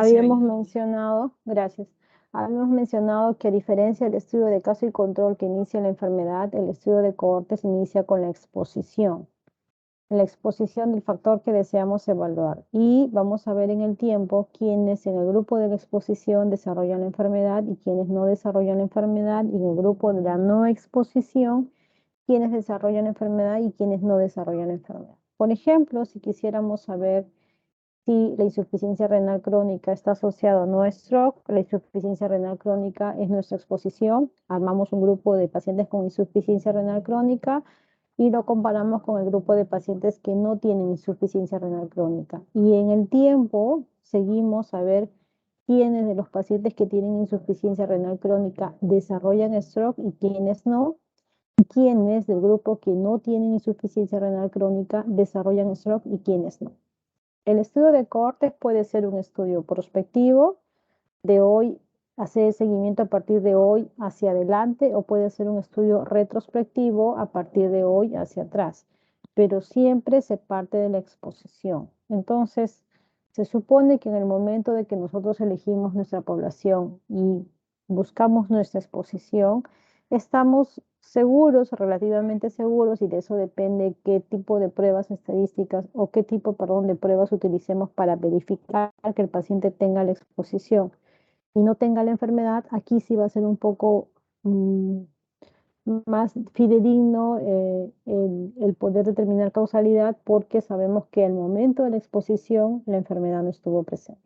Se Habíamos oye. mencionado, gracias, habíamos mencionado que a diferencia del estudio de caso y control que inicia la enfermedad, el estudio de cohortes inicia con la exposición del factor que deseamos evaluar. Y vamos a ver en el tiempo quiénes en el grupo de la exposición desarrollan la enfermedad y quiénes no desarrollan la enfermedad, y en el grupo de la no exposición, quiénes desarrollan la enfermedad y quiénes no desarrollan la enfermedad. Por ejemplo, si quisiéramos saber si la insuficiencia renal crónica está asociada no a stroke, la insuficiencia renal crónica es nuestra exposición. Armamos un grupo de pacientes con insuficiencia renal crónica y lo comparamos con el grupo de pacientes que no tienen insuficiencia renal crónica. Y en el tiempo seguimos a ver quiénes de los pacientes que tienen insuficiencia renal crónica desarrollan stroke y quiénes no, y quiénes del grupo que no tienen insuficiencia renal crónica desarrollan stroke y quiénes no. El estudio de cohortes puede ser un estudio prospectivo, de hoy, hacer seguimiento a partir de hoy hacia adelante, o puede ser un estudio retrospectivo a partir de hoy hacia atrás, pero siempre se parte de la exposición. Entonces, se supone que en el momento de que nosotros elegimos nuestra población y buscamos nuestra exposición, estamos seguros, relativamente seguros, y de eso depende qué tipo de pruebas estadísticas o qué tipo, perdón, de pruebas utilicemos para verificar que el paciente tenga la exposición y no tenga la enfermedad. Aquí sí va a ser un poco más fidedigno el poder determinar causalidad, porque sabemos que al momento de la exposición la enfermedad no estuvo presente.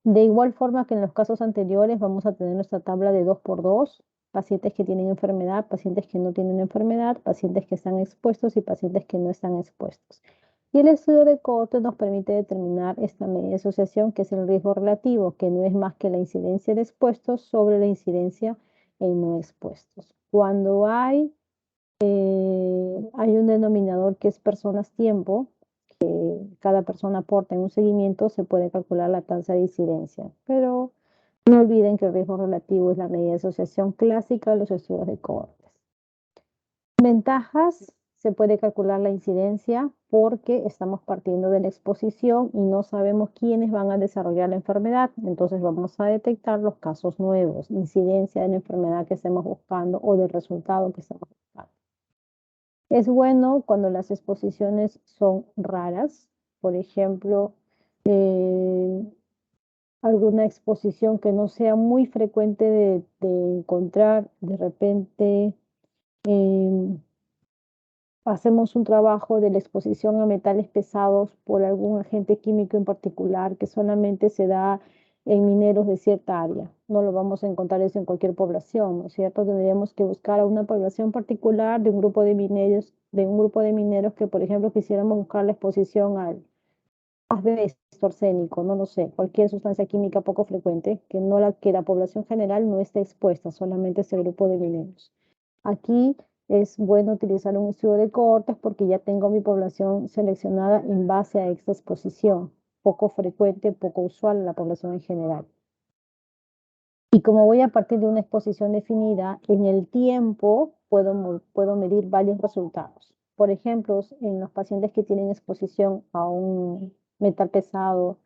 De igual forma que en los casos anteriores, vamos a tener nuestra tabla de 2 por 2, pacientes que tienen enfermedad, pacientes que no tienen enfermedad, pacientes que están expuestos y pacientes que no están expuestos. Y el estudio de cohorte nos permite determinar esta medida de asociación, que es el riesgo relativo, que no es más que la incidencia de expuestos sobre la incidencia en no expuestos. Cuando hay un denominador que es personas-tiempo, cada persona aporta en un seguimiento, se puede calcular la tasa de incidencia. Pero no olviden que el riesgo relativo es la medida de asociación clásica de los estudios de cohortes. Ventajas: se puede calcular la incidencia porque estamos partiendo de la exposición y no sabemos quiénes van a desarrollar la enfermedad. Entonces vamos a detectar los casos nuevos, incidencia de la enfermedad que estemos buscando o del resultado que estamos buscando. Es bueno cuando las exposiciones son raras, por ejemplo, alguna exposición que no sea muy frecuente de encontrar. De repente hacemos un trabajo de la exposición a metales pesados por algún agente químico en particular que solamente se da en mineros de cierta área. No lo vamos a encontrar eso en cualquier población, ¿no es cierto? Tendríamos que buscar a una población particular de un grupo de mineros que, por ejemplo, quisiéramos buscar la exposición al asbesto, arsénico, no lo sé, cualquier sustancia química poco frecuente, que la población general no esté expuesta, solamente ese grupo de mineros. Aquí es bueno utilizar un estudio de cohortes porque ya tengo mi población seleccionada en base a esta exposición, poco frecuente, poco usual en la población en general. Y como voy a partir de una exposición definida, en el tiempo puedo medir varios resultados. Por ejemplo, en los pacientes que tienen exposición a un metal pesado,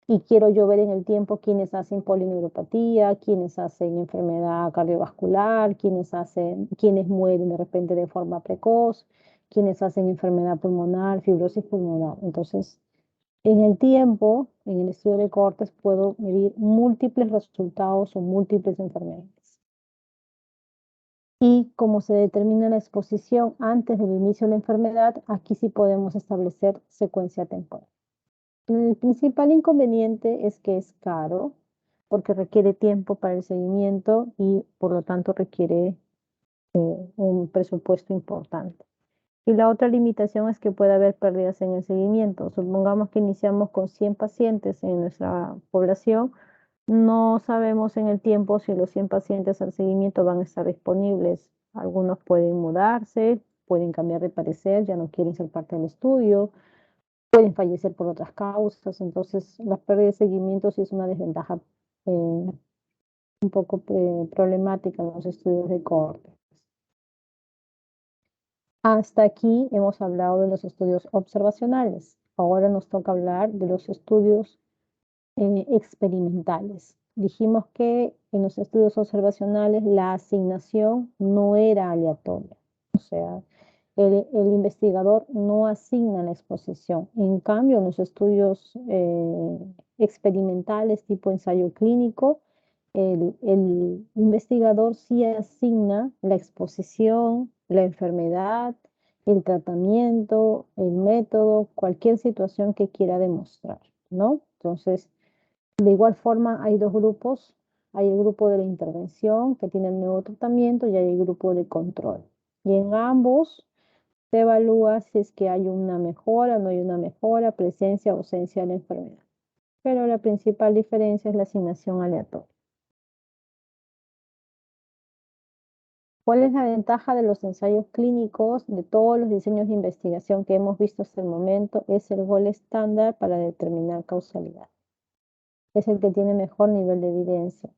y quiero yo ver en el tiempo quiénes hacen polineuropatía, quiénes hacen enfermedad cardiovascular, quiénes mueren de repente de forma precoz, quiénes hacen enfermedad pulmonar, fibrosis pulmonar. Entonces, en el tiempo, en el estudio de cohortes, puedo medir múltiples resultados o múltiples enfermedades. Y como se determina la exposición antes del inicio de la enfermedad, aquí sí podemos establecer secuencia temporal. El principal inconveniente es que es caro, porque requiere tiempo para el seguimiento y por lo tanto requiere un presupuesto importante. Y la otra limitación es que puede haber pérdidas en el seguimiento. Supongamos que iniciamos con 100 pacientes en nuestra población. No sabemos en el tiempo si los 100 pacientes al seguimiento van a estar disponibles. Algunos pueden mudarse, pueden cambiar de parecer, ya no quieren ser parte del estudio, pueden fallecer por otras causas. Entonces, la pérdida de seguimiento sí es una desventaja un poco problemática en los estudios de cohorte. Hasta aquí hemos hablado de los estudios observacionales. Ahora nos toca hablar de los estudios experimentales. Dijimos que en los estudios observacionales la asignación no era aleatoria, o sea, el investigador no asigna la exposición. En cambio, en los estudios experimentales tipo ensayo clínico, el investigador sí asigna la exposición, la enfermedad, el tratamiento, el método, cualquier situación que quiera demostrar, ¿no? Entonces, de igual forma, hay dos grupos. Hay el grupo de la intervención que tiene el nuevo tratamiento y hay el grupo de control. Y en ambos se evalúa si es que hay una mejora, no hay una mejora, presencia o ausencia de la enfermedad. Pero la principal diferencia es la asignación aleatoria. ¿Cuál es la ventaja de los ensayos clínicos? De todos los diseños de investigación que hemos visto hasta el momento, es el gol estándar para determinar causalidad. Es el que tiene mejor nivel de evidencia.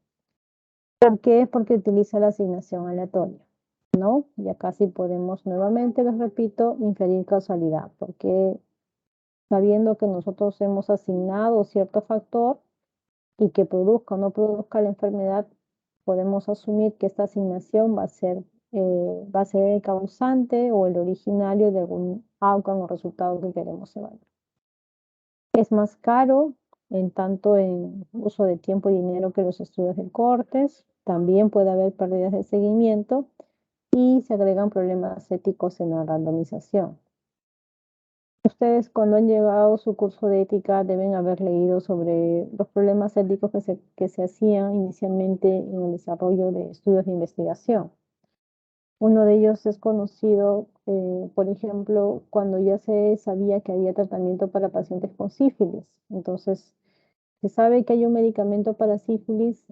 ¿Por qué? Porque utiliza la asignación aleatoria, ¿no? Y acá sí podemos nuevamente, les repito, inferir causalidad, porque sabiendo que nosotros hemos asignado cierto factor y que produzca o no produzca la enfermedad, podemos asumir que esta asignación va a ser el causante o el originario de algún outcome o resultado que queremos evaluar. Es más caro en tanto en uso de tiempo y dinero que los estudios de cortes. También puede haber pérdidas de seguimiento y se agregan problemas éticos en la randomización. Ustedes cuando han llegado a su curso de ética deben haber leído sobre los problemas éticos que se hacían inicialmente en el desarrollo de estudios de investigación. Uno de ellos es conocido, por ejemplo, cuando ya se sabía que había tratamiento para pacientes con sífilis. Entonces, se sabe que hay un medicamento para sífilis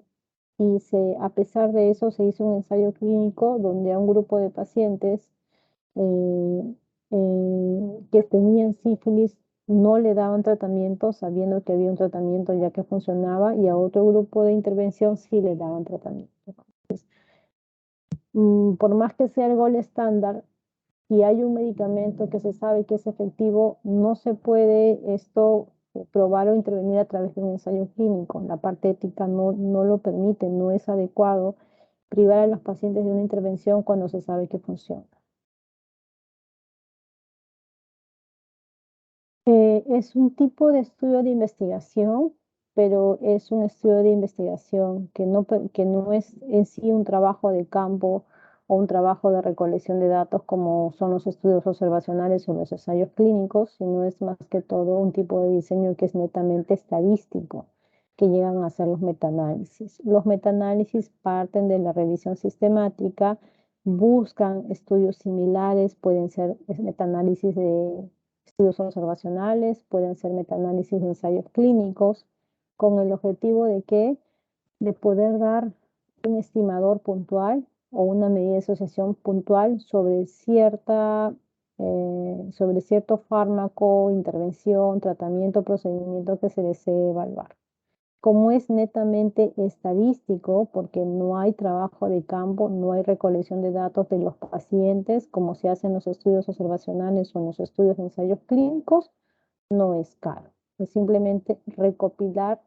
y a pesar de eso se hizo un ensayo clínico donde a un grupo de pacientes eh, que tenían sífilis no le daban tratamiento sabiendo que había un tratamiento ya que funcionaba y a otro grupo de intervención sí le daban tratamiento. Por más que sea el gol estándar, si hay un medicamento que se sabe que es efectivo, no se puede esto probar o intervenir a través de un ensayo clínico. La parte ética no lo permite, no es adecuado privar a los pacientes de una intervención cuando se sabe que funciona. Es un tipo de estudio de investigación, pero es un estudio de investigación que no es en sí un trabajo de campo o un trabajo de recolección de datos como son los estudios observacionales o los ensayos clínicos, sino es más que todo un tipo de diseño que es netamente estadístico, que llegan a ser los metaanálisis. Los metaanálisis parten de la revisión sistemática, buscan estudios similares, pueden ser metaanálisis de estudios observacionales, pueden ser metaanálisis de ensayos clínicos, con el objetivo de que de poder dar un estimador puntual o una medida de asociación puntual sobre cierto fármaco, intervención, tratamiento, procedimiento que se desee evaluar. Como es netamente estadístico, porque no hay trabajo de campo, no hay recolección de datos de los pacientes, como se hace en los estudios observacionales o en los estudios de ensayos clínicos, no es caro. Es simplemente recopilar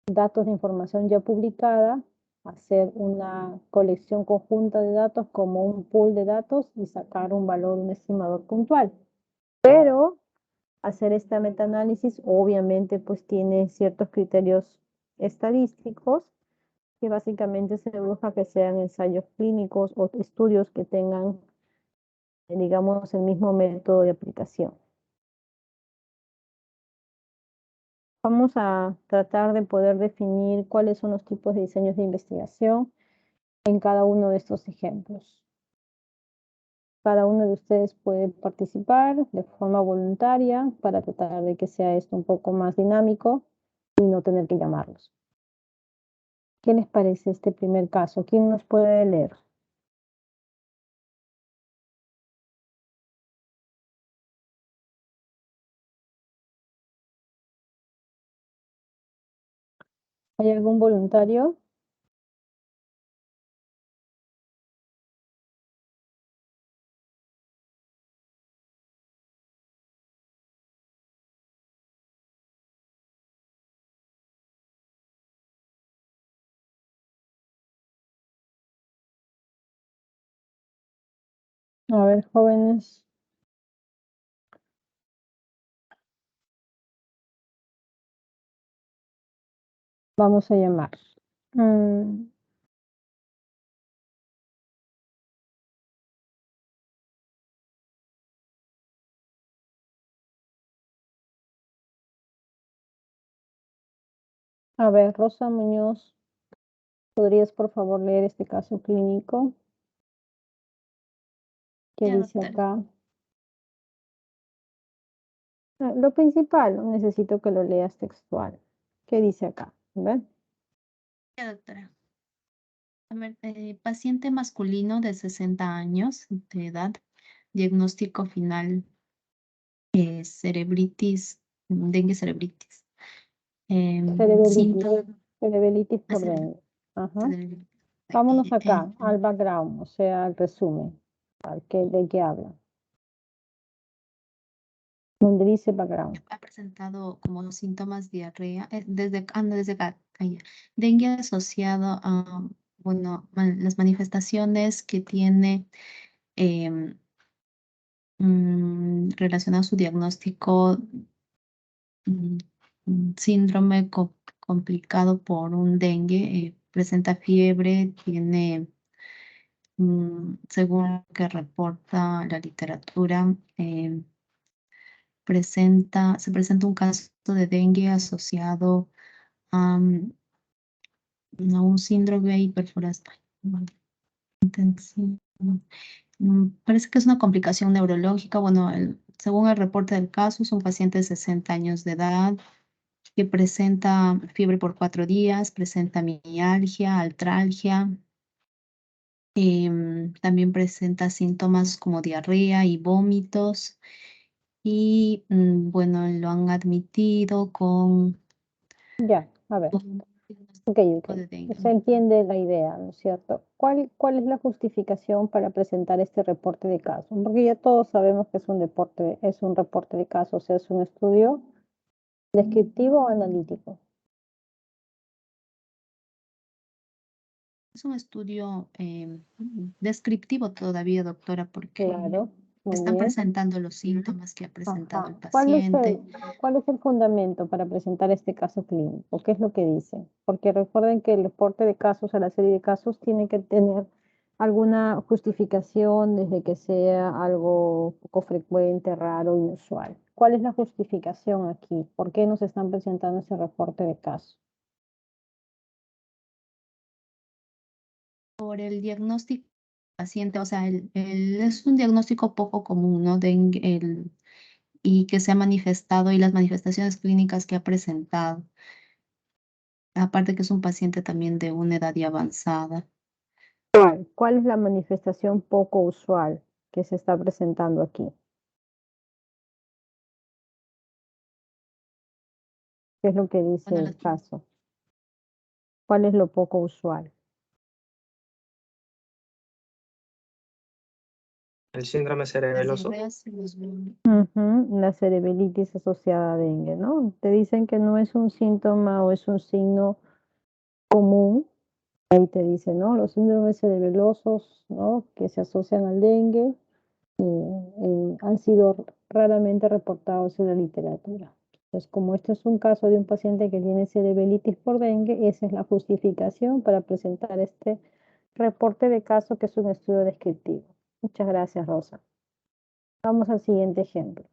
datos de información ya publicada, hacer una colección conjunta de datos como un pool de datos y sacar un valor, un estimador puntual. Pero hacer este metaanálisis obviamente pues tiene ciertos criterios estadísticos que básicamente se busca que sean ensayos clínicos o estudios que tengan, digamos, el mismo método de aplicación. Vamos a tratar de poder definir cuáles son los tipos de diseños de investigación en cada uno de estos ejemplos. Cada uno de ustedes puede participar de forma voluntaria para tratar de que sea esto un poco más dinámico y no tener que llamarlos. ¿Qué les parece este primer caso? ¿Quién nos puede leer? ¿Hay algún voluntario? A ver, jóvenes. Vamos a llamar. A ver, Rosa Muñoz, ¿podrías por favor leer este caso clínico? ¿Qué Ya, dice doctora. acá? Lo principal, no necesito que lo leas textual. ¿Qué dice acá? ¿Ven? Ya, doctora. A ver, paciente masculino de 60 años de edad, diagnóstico final, cerebritis, dengue cerebritis. Cerebelitis. Síntoma, Cerebelitis por dengue. Ajá. Vámonos acá, al background, o sea, al resumen. ¿De qué habla? Donde dice background. ha presentado como síntomas diarrea, desde acá, ahí. Dengue asociado a, bueno, las manifestaciones que tiene em, relacionado a su diagnóstico, mm, síndrome complicado por un dengue, presenta fiebre, tiene, según lo que reporta la literatura, se presenta un caso de dengue asociado a, a un síndrome hiperforestal. Parece que es una complicación neurológica. Bueno, según el reporte del caso, es un paciente de 60 años de edad que presenta fiebre por 4 días, presenta mialgia, artralgia, también presenta síntomas como diarrea y vómitos. Y bueno, lo han admitido con Ya, a ver. un Ok, diagnóstico ok. de dengue. Se entiende la idea, ¿no es cierto? ¿Cuál es la justificación para presentar este reporte de caso? Porque ya todos sabemos que es un reporte de caso, o sea, es un estudio descriptivo o analítico. Es un estudio descriptivo todavía, doctora, porque Claro, muy están bien. presentando los síntomas que ha presentado el Ajá. paciente. ¿Cuál es el fundamento para presentar este caso clínico? ¿Qué es lo que dice? Porque recuerden que el reporte de casos a la serie de casos tiene que tener alguna justificación desde que sea algo poco frecuente, raro, inusual. ¿Cuál es la justificación aquí? ¿Por qué nos están presentando ese reporte de caso? Por el diagnóstico del paciente, o sea, es un diagnóstico poco común, ¿no? Y que se ha manifestado y las manifestaciones clínicas que ha presentado. Aparte que es un paciente también de una edad ya avanzada. ¿Cuál es la manifestación poco usual que se está presentando aquí? ¿Qué es lo que dice Bueno, el caso? ¿Cuál es lo poco usual? El síndrome las cerebeloso. diarreas y los vómitos. La cerebelitis asociada a dengue, ¿no? Te dicen que no es un síntoma o es un signo común. Ahí te dice, ¿no? Los síndromes cerebelosos, ¿no? Que se asocian al dengue, han sido raramente reportados en la literatura. Entonces, como este es un caso de un paciente que tiene cerebelitis por dengue, esa es la justificación para presentar este reporte de caso que es un estudio descriptivo. Muchas gracias, Rosa. Vamos al siguiente ejemplo.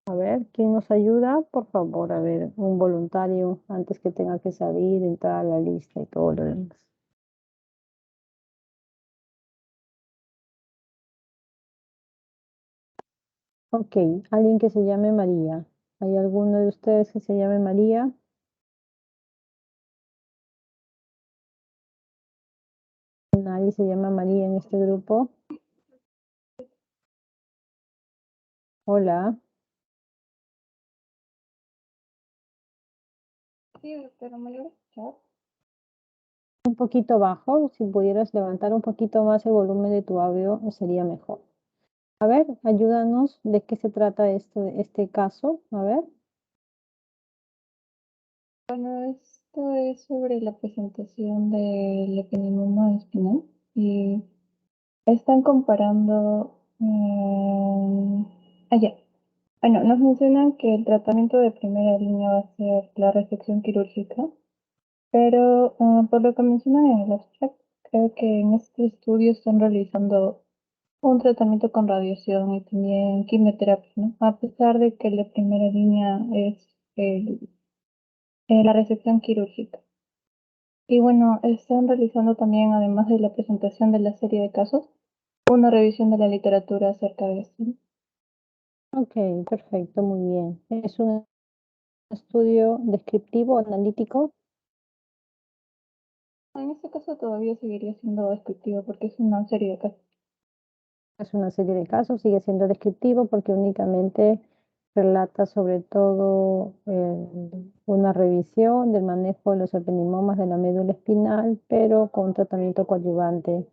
A ver, ¿quién nos ayuda? Por favor, a ver, un voluntario antes que tenga que salir, entrar a la lista y todo lo demás. Ok, alguien que se llame María. ¿Hay alguno de ustedes que se llame María? ¿Nadie se llama María en este grupo? Hola. Sí, doctora, ¿me lo escuchar? Un poquito bajo, si pudieras levantar un poquito más el volumen de tu audio, sería mejor. A ver, ayúdanos, ¿de qué se trata este caso? A ver. Bueno, esto es sobre la presentación del epineumonoma espinal y están comparando Ya. Bueno, nos mencionan que el tratamiento de primera línea va a ser la resección quirúrgica, pero por lo que mencionan en el abstract, creo que en este estudio están realizando un tratamiento con radiación y también quimioterapia, ¿no? A pesar de que la primera línea es la resección quirúrgica. Y bueno, están realizando también, además de la presentación de la serie de casos, una revisión de la literatura acerca de esto, ¿no? Ok, perfecto, muy bien. Es un estudio descriptivo, analítico. En este caso todavía seguiría siendo descriptivo porque es una serie de casos. Es una serie de casos, sigue siendo descriptivo porque únicamente relata sobre todo una revisión del manejo de los ependimomas de la médula espinal, pero con tratamiento coadyuvante,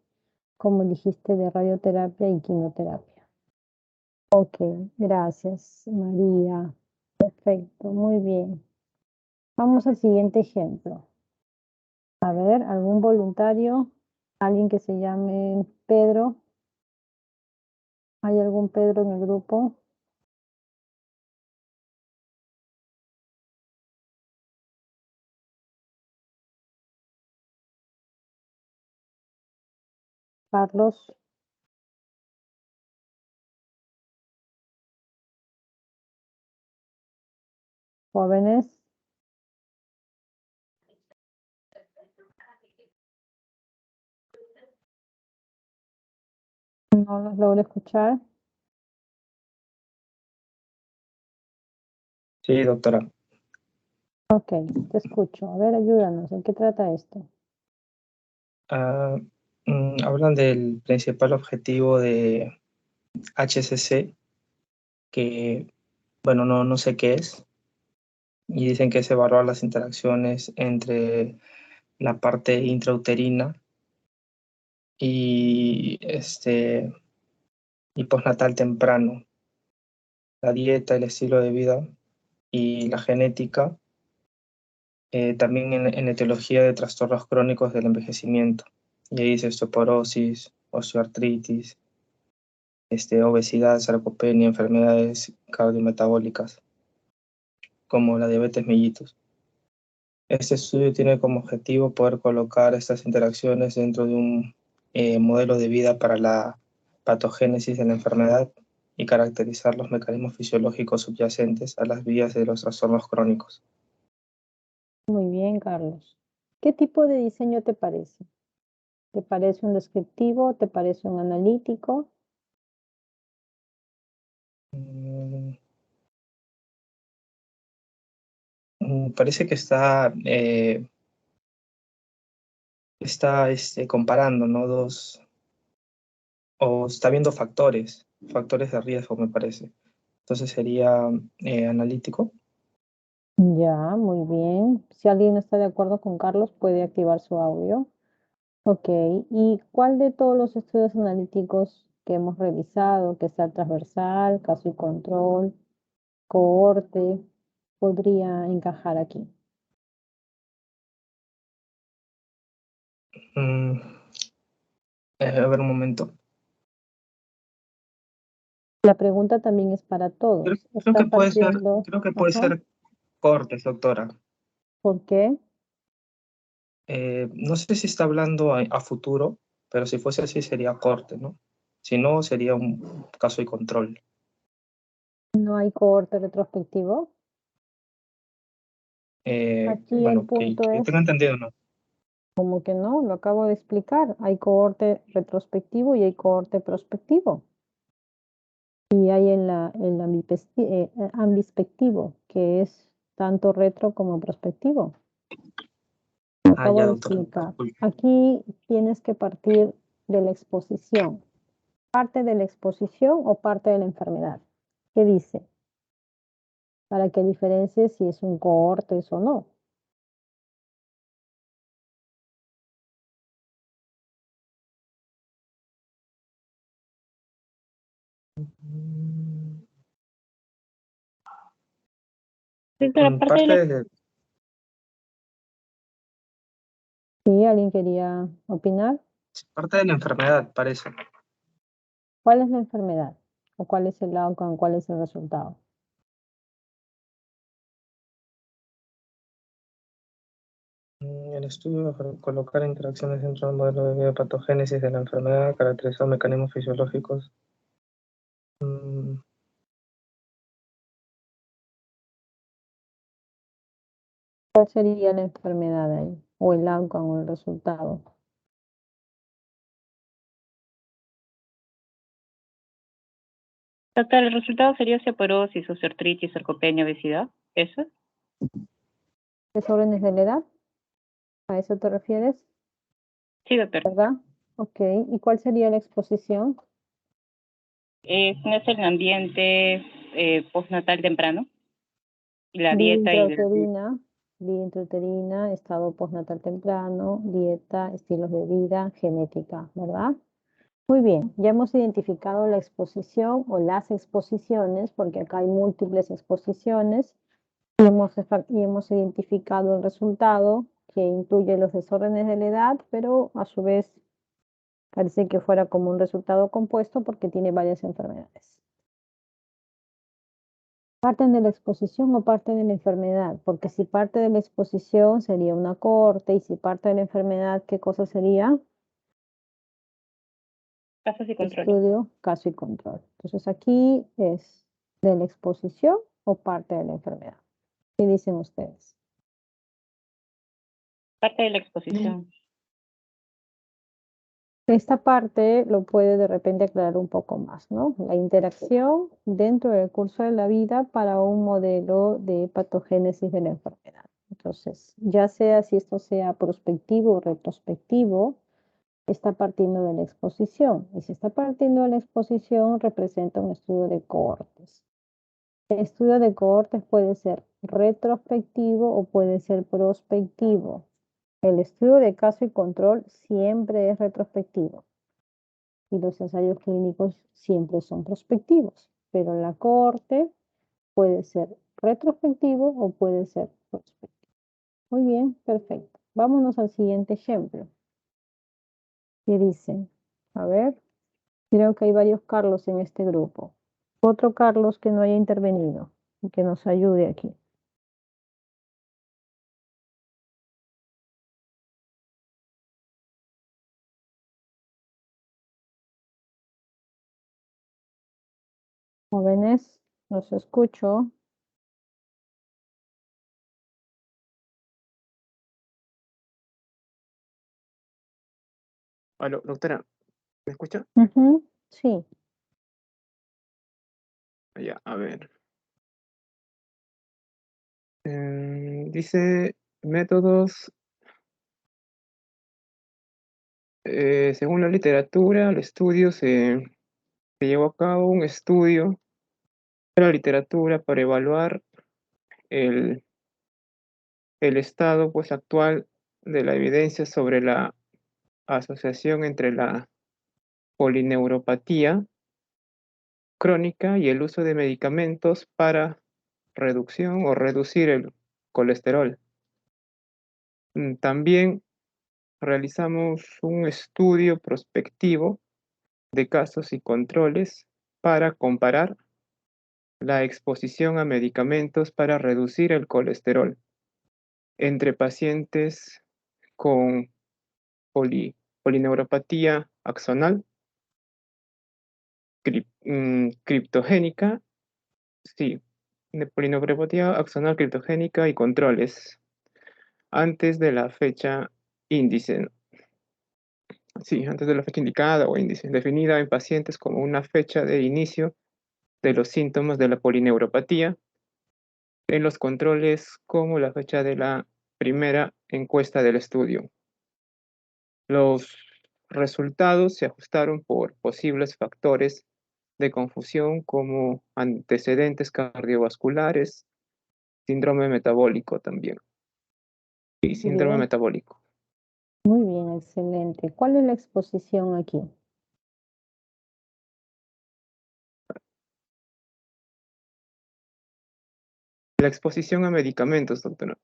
como dijiste, de radioterapia y quimioterapia. Ok, gracias, María. Perfecto, muy bien. Vamos al siguiente ejemplo. A ver, algún voluntario, alguien que se llame Pedro. ¿Hay algún Pedro en el grupo? Carlos, jóvenes, no los logro escuchar. Sí, doctora. Ok, te escucho. A ver, ayúdanos. ¿En qué trata esto? Ah, hablan del principal objetivo de HCC, que, bueno, no sé qué es, y dicen que es evaluar las interacciones entre la parte intrauterina y, y postnatal temprano, la dieta, el estilo de vida y la genética, también en etiología de trastornos crónicos del envejecimiento. Y ahí dice osteoporosis, osteoartritis, obesidad, sarcopenia, enfermedades cardiometabólicas, como la diabetes mellitus. Este estudio tiene como objetivo poder colocar estas interacciones dentro de un modelo de vida para la patogénesis de la enfermedad y caracterizar los mecanismos fisiológicos subyacentes a las vías de los trastornos crónicos. Muy bien, Carlos. ¿Qué tipo de diseño te parece? ¿Te parece un descriptivo? ¿Te parece un analítico? Mm, Parece que está comparando, ¿no? O está viendo factores de riesgo, me parece. Entonces sería analítico. Ya, muy bien. Si alguien no está de acuerdo con Carlos, puede activar su audio. Ok, ¿y cuál de todos los estudios analíticos que hemos revisado, que sea transversal, caso y control, cohorte, podría encajar aquí? Mm, a ver un momento. La pregunta también es para Creo, todos. creo Está que puede ser, partiendo, creo que puede ajá, ser cortes, doctora. ¿por qué? No sé si está hablando a futuro, pero si fuese así sería corte, ¿no? Si no, sería un caso y control. No hay cohorte retrospectivo. Aquí el Bueno, punto que yo tenga es, entendido, ¿no? como que no, lo acabo de explicar. Hay cohorte retrospectivo y hay cohorte prospectivo. Y hay el ambispectivo, que es tanto retro como prospectivo. Lo Ah, acabo ya, de doctora. explicar. Disculpe. Aquí tienes que partir de la exposición. ¿Parte de la exposición o parte de la enfermedad? ¿Qué dice? Para que diferencie si es un cohorte o no. Desde la parte de la... Parte ¿Sí? ¿Alguien quería opinar? parte de la enfermedad, parece. ¿Cuál es la enfermedad? ¿O cuál es el outcome? ¿Cuál es el resultado? El estudio para colocar interacciones dentro del modelo de biopatogénesis de la enfermedad, caracterizado mecanismos fisiológicos. ¿Cuál sería la enfermedad ahí? ¿O el outcome o el resultado? Doctor, el resultado sería osteoporosis, osteoartritis, sarcopenia, obesidad. ¿Eso? ¿Desórdenes de la edad? ¿A eso te refieres? Sí, doctor. ¿Verdad? Ok. ¿Y cuál sería la exposición? No es el ambiente postnatal temprano. La Vía dieta y intrauterina, estado postnatal temprano, dieta, estilos de vida, genética, ¿verdad? Muy bien, ya hemos identificado la exposición o las exposiciones, porque acá hay múltiples exposiciones, y hemos identificado el resultado, que incluye los desórdenes de la edad, pero a su vez parece que fuera como un resultado compuesto porque tiene varias enfermedades. ¿Parten de la exposición o parten de la enfermedad? Porque si parte de la exposición sería una cohorte, y si parte de la enfermedad, ¿qué cosa sería? casos y control. Estudio, caso y control. Entonces aquí es de la exposición o parte de la enfermedad. ¿Qué dicen ustedes? Parte de la exposición. Esta parte lo puede de repente aclarar un poco más, ¿no? La interacción dentro del curso de la vida para un modelo de patogénesis de la enfermedad. Entonces, ya sea si esto sea prospectivo o retrospectivo, está partiendo de la exposición. Y si está partiendo de la exposición, representa un estudio de cohortes. El estudio de cohortes puede ser retrospectivo o puede ser prospectivo. El estudio de caso y control siempre es retrospectivo y los ensayos clínicos siempre son prospectivos, pero la cohorte puede ser retrospectivo o puede ser prospectivo. Muy bien, perfecto. Vámonos al siguiente ejemplo. ¿Qué dicen? A ver, creo que hay varios Carlos en este grupo. Otro Carlos que no haya intervenido y que nos ayude aquí. Jóvenes, los escucho. Aló, doctora, ¿me escucha? Sí. Ya, a ver. Dice métodos, según la literatura, el estudio se llevó a cabo un estudio de la literatura para evaluar el estado pues, actual de la evidencia sobre la asociación entre la polineuropatía crónica y el uso de medicamentos para reducción o reducir el colesterol. También realizamos un estudio prospectivo de casos y controles para comparar la exposición a medicamentos para reducir el colesterol entre pacientes con polineuropatía axonal, criptogénica, sí, de polineuropatía axonal criptogénica y controles antes de la fecha índice, ¿no? Sí, antes de la fecha indicada o índice, definida en pacientes como una fecha de inicio de los síntomas de la polineuropatía, en los controles como la fecha de la primera encuesta del estudio. Los resultados se ajustaron por posibles factores de confusión como antecedentes cardiovasculares, síndrome metabólico también, y síndrome Bien. metabólico. Muy bien, excelente. ¿Cuál es la exposición aquí? La exposición a medicamentos, doctora.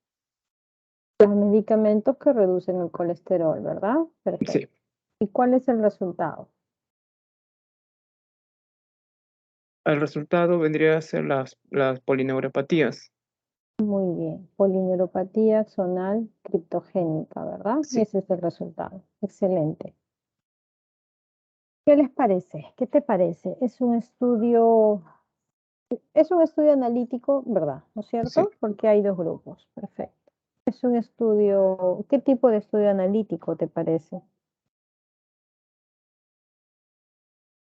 Los medicamentos que reducen el colesterol, ¿verdad? Perfecto. Sí, ¿Y cuál es el resultado? El resultado vendría a ser las polineuropatías. Muy bien. Polineuropatía axonal criptogénica, ¿verdad? Sí. Ese es el resultado. Excelente. ¿Qué les parece? ¿Qué te parece? Es un estudio analítico, ¿verdad? ¿No es cierto? Sí. Porque hay dos grupos. Perfecto. Es un estudio, ¿qué tipo de estudio analítico te parece?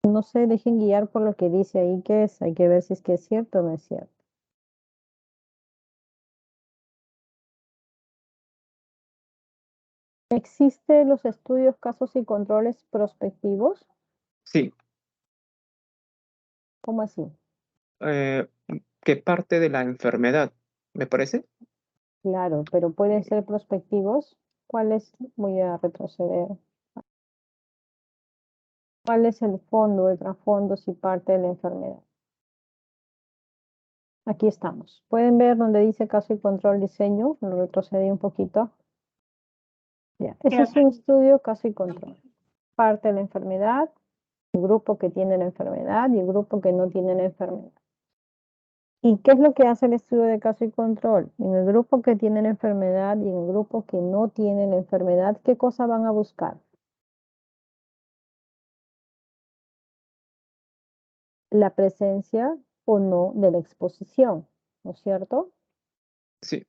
No sé, dejen guiar por lo que dice ahí que es. Hay que ver si es que es cierto o no es cierto. ¿Existen los estudios, casos y controles prospectivos? Sí. ¿Cómo así? Que parte de la enfermedad, ¿me parece? Claro, pero pueden ser prospectivos. ¿Cuáles? Voy a retroceder. ¿Cuál es el fondo, el trasfondo, si parte de la enfermedad? Aquí estamos. ¿Pueden ver donde dice caso y control diseño? Lo retrocedí un poquito. Ya. Ese es un estudio caso y control. Parte de la enfermedad, el grupo que tiene la enfermedad y el grupo que no tiene la enfermedad. ¿Y qué es lo que hace el estudio de caso y control? En el grupo que tiene la enfermedad y en el grupo que no tiene la enfermedad, ¿qué cosa van a buscar? La presencia o no de la exposición, ¿no es cierto? Sí.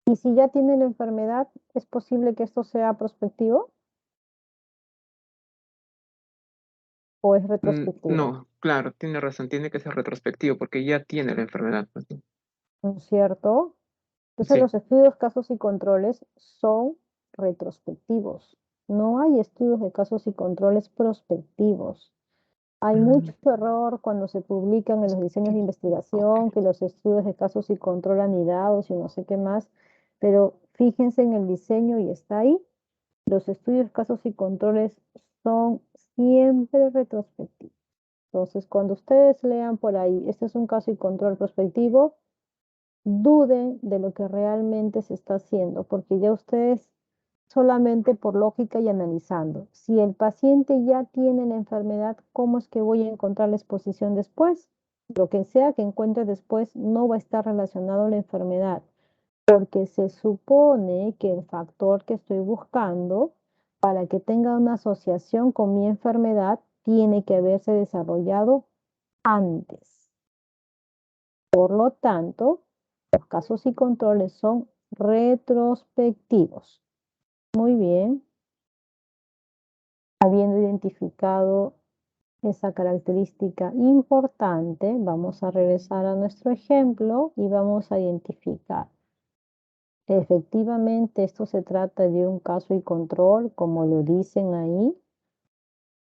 Y si ya tiene la enfermedad, ¿es posible que esto sea prospectivo? ¿O es retrospectivo? No, claro, tiene razón, tiene que ser retrospectivo porque ya tiene la enfermedad, pues, ¿no? ¿No es cierto? Entonces Sí. los estudios, casos y controles son retrospectivos. No hay estudios de casos y controles prospectivos. Hay mucho error cuando se publican en los diseños de investigación que los estudios de casos y control anidados y no sé qué más, pero fíjense en el diseño y está ahí. Los estudios, casos y controles son siempre retrospectivos. Entonces, cuando ustedes lean por ahí, este es un caso y control prospectivo, duden de lo que realmente se está haciendo, porque ya ustedes solamente por lógica y analizando, si el paciente ya tiene la enfermedad, ¿cómo es que voy a encontrar la exposición después? Lo que sea que encuentre después no va a estar relacionado a la enfermedad, porque se supone que el factor que estoy buscando para que tenga una asociación con mi enfermedad tiene que haberse desarrollado antes. Por lo tanto, los casos y controles son retrospectivos. Muy bien. Habiendo identificado esa característica importante, vamos a regresar a nuestro ejemplo y vamos a identificar. Efectivamente, esto se trata de un caso y control, como lo dicen ahí,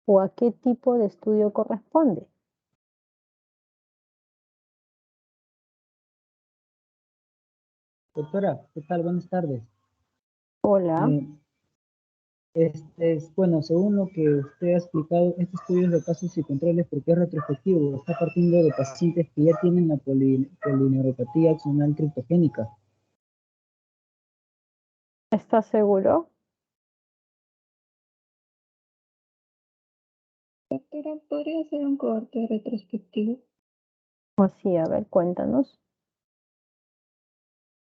o a qué tipo de estudio corresponde. Doctora, ¿qué tal? Buenas tardes. Hola. Bueno, según lo que usted ha explicado, este estudio es de casos y controles porque es retrospectivo, está partiendo de pacientes que ya tienen la polineuropatía axonal criptogénica. ¿Estás seguro? Doctora, ¿podría hacer un corte retrospectivo? Así, a ver, cuéntanos.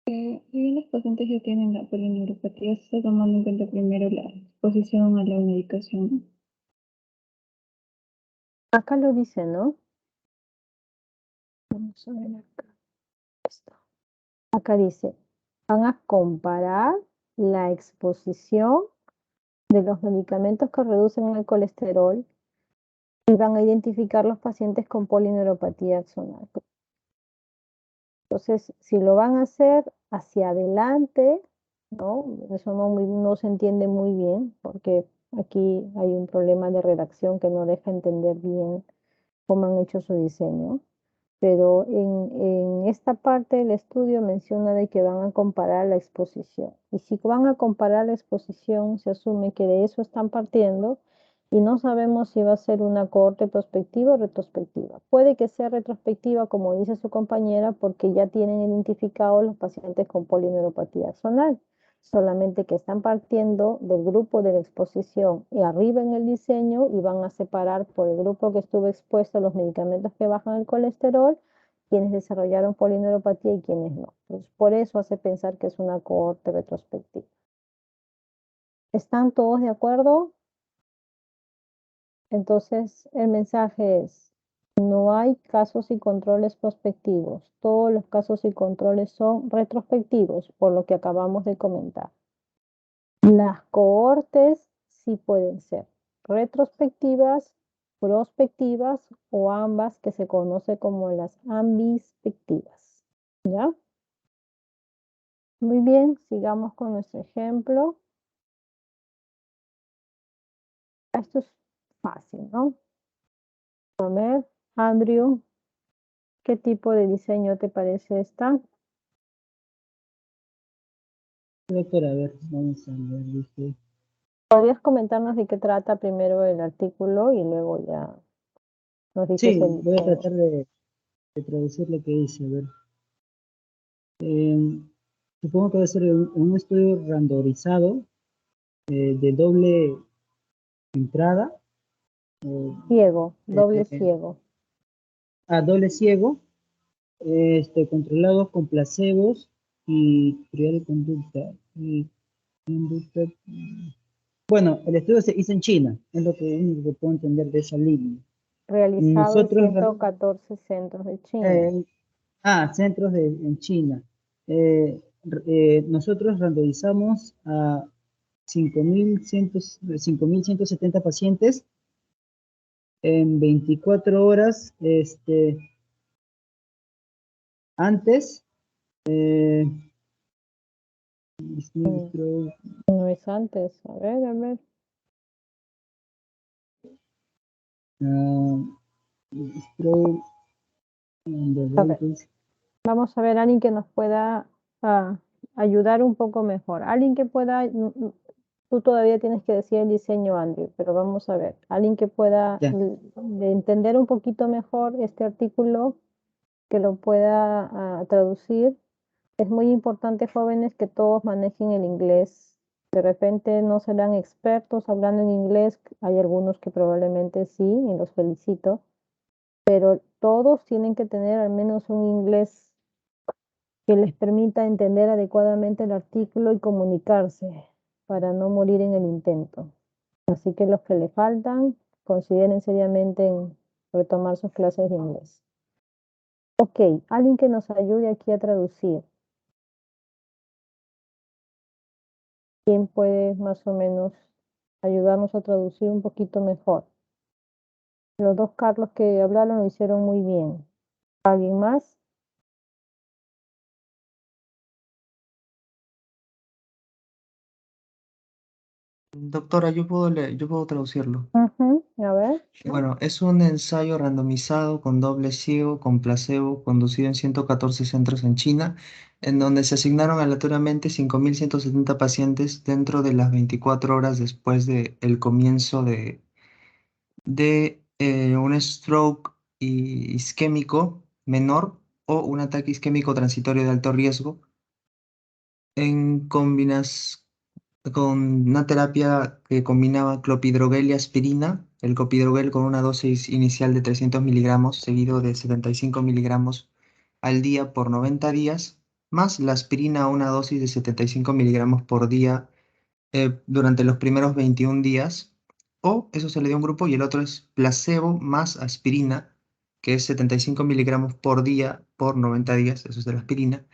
Si bien los pacientes ya tienen la polineuropatía, se está tomando en cuenta primero la exposición a la medicación. Acá lo dice, ¿no? Vamos a ver acá. Esto. Acá dice, van a comparar la exposición de los medicamentos que reducen el colesterol y van a identificar los pacientes con polineuropatía axonal. Entonces, si lo van a hacer hacia adelante, ¿no? Eso no se entiende muy bien, porque aquí hay un problema de redacción que no deja entender bien cómo han hecho su diseño. Pero en esta parte del estudio menciona de que van a comparar la exposición. Y si van a comparar la exposición, se asume que de eso están partiendo y no sabemos si va a ser una cohorte prospectiva o retrospectiva. Puede que sea retrospectiva, como dice su compañera, porque ya tienen identificados los pacientes con polineuropatía axonal. solamente que están partiendo del grupo de la exposición y arriba en el diseño y van a separar por el grupo que estuvo expuesto a los medicamentos que bajan el colesterol, quienes desarrollaron polineuropatía y quienes no. Entonces, por eso hace pensar que es una cohorte retrospectiva. ¿Están todos de acuerdo? Entonces, el mensaje es, no hay casos y controles prospectivos. Todos los casos y controles son retrospectivos, por lo que acabamos de comentar. Las cohortes sí pueden ser retrospectivas, prospectivas o ambas, que se conoce como las ambispectivas. ¿Ya? Muy bien, sigamos con nuestro ejemplo. Esto es fácil, ¿no? A ver, Andrew, ¿qué tipo de diseño te parece esta? Doctora, a ver, vamos a ver, dice. ¿Podrías comentarnos de qué trata primero el artículo y luego ya nos dices Sí, el voy a diseño? tratar de traducir lo que dice, a ver. Supongo que va a ser un estudio randomizado de doble entrada, Ciego, doble eh, ciego. a doble ciego, controlados con placebos y prioridad de conducta. Bueno, el estudio se hizo en China, es lo único que puedo entender de esa línea. Realizado en Nosotros, 114 centros de China. centros en China. Nosotros randomizamos a 5.170 pacientes en 24 horas antes. No es antes. A ver, a ver. A ver. Vamos a ver a alguien que nos pueda ayudar un poco mejor. Alguien que pueda, tú todavía tienes que decir el diseño, Andrew, pero vamos a ver. Alguien que pueda Ya. entender un poquito mejor este artículo, que lo pueda traducir. Es muy importante, jóvenes, que todos manejen el inglés. De repente no serán expertos hablando en inglés. Hay algunos que probablemente sí, y los felicito. Pero todos tienen que tener al menos un inglés que les permita entender adecuadamente el artículo y comunicarse para no morir en el intento. Así que los que le faltan, consideren seriamente en retomar sus clases de inglés. Ok, alguien que nos ayude aquí a traducir. ¿Quién puede más o menos ayudarnos a traducir un poquito mejor? Los dos Carlos que hablaron lo hicieron muy bien. ¿Alguien más? Doctora, yo puedo traducirlo. A ver. Bueno, es un ensayo randomizado con doble ciego, con placebo, conducido en 114 centros en China, en donde se asignaron aleatoriamente 5.170 pacientes dentro de las 24 horas después del comienzo de un stroke isquémico menor o un ataque isquémico transitorio de alto riesgo, en combinas con una terapia que combinaba clopidogrel y aspirina, el clopidogrel con una dosis inicial de 300 miligramos, seguido de 75 miligramos al día por 90 días, más la aspirina a una dosis de 75 miligramos por día durante los primeros 21 días, o eso se le dio a un grupo y el otro es placebo más aspirina, que es 75 miligramos por día por 90 días, eso es de la aspirina.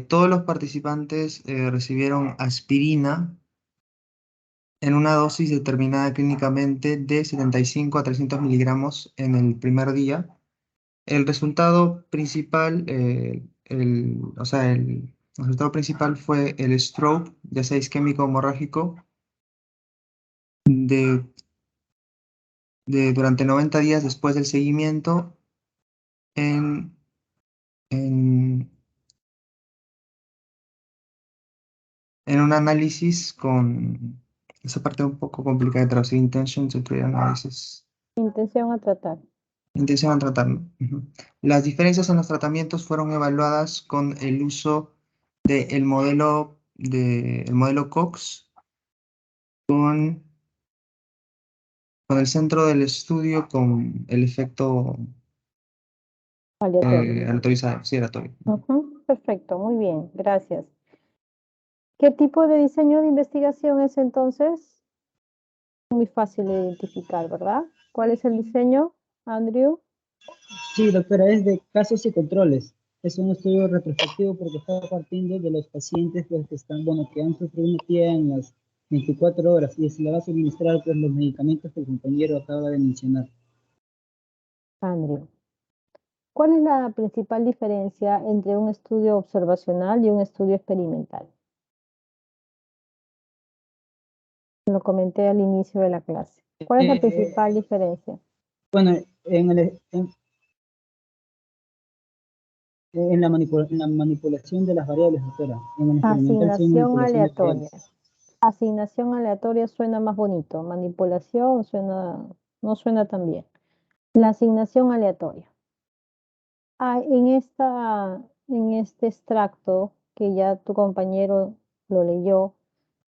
Todos los participantes recibieron aspirina en una dosis determinada clínicamente de 75 a 300 miligramos en el primer día. El resultado principal, el resultado principal fue el stroke, ya sea isquémico o hemorrágico, durante 90 días después del seguimiento en, en, en un análisis con esa parte un poco complicada de traducir, intention to treat analysis. Intención a tratar. Intención a tratarlo. Las diferencias en los tratamientos fueron evaluadas con el uso del modelo del modelo Cox con el centro del estudio con el efecto Aleatorio. aleatorizado, sí, aleatorio. Ujú, perfecto, muy bien, gracias. ¿Qué tipo de diseño de investigación es entonces? Muy fácil de identificar, ¿verdad? ¿Cuál es el diseño, Andrew? Sí, doctora, es de casos y controles. Es un estudio retrospectivo porque está partiendo de los pacientes pues, que están, bueno, que han sufrido una TIA en las 24 horas y se le va a suministrar pues, los medicamentos que el compañero acaba de mencionar. Andrew. ¿Cuál es la principal diferencia entre un estudio observacional y un estudio experimental? Lo comenté al inicio de la clase. ¿Cuál es la principal diferencia? Bueno, en la manipulación de las variables, doctora. En el experimental sí hay Asignación manipulación de aleatoria. variables. Asignación aleatoria suena más bonito. Manipulación no suena tan bien. La asignación aleatoria. En este extracto que ya tu compañero lo leyó,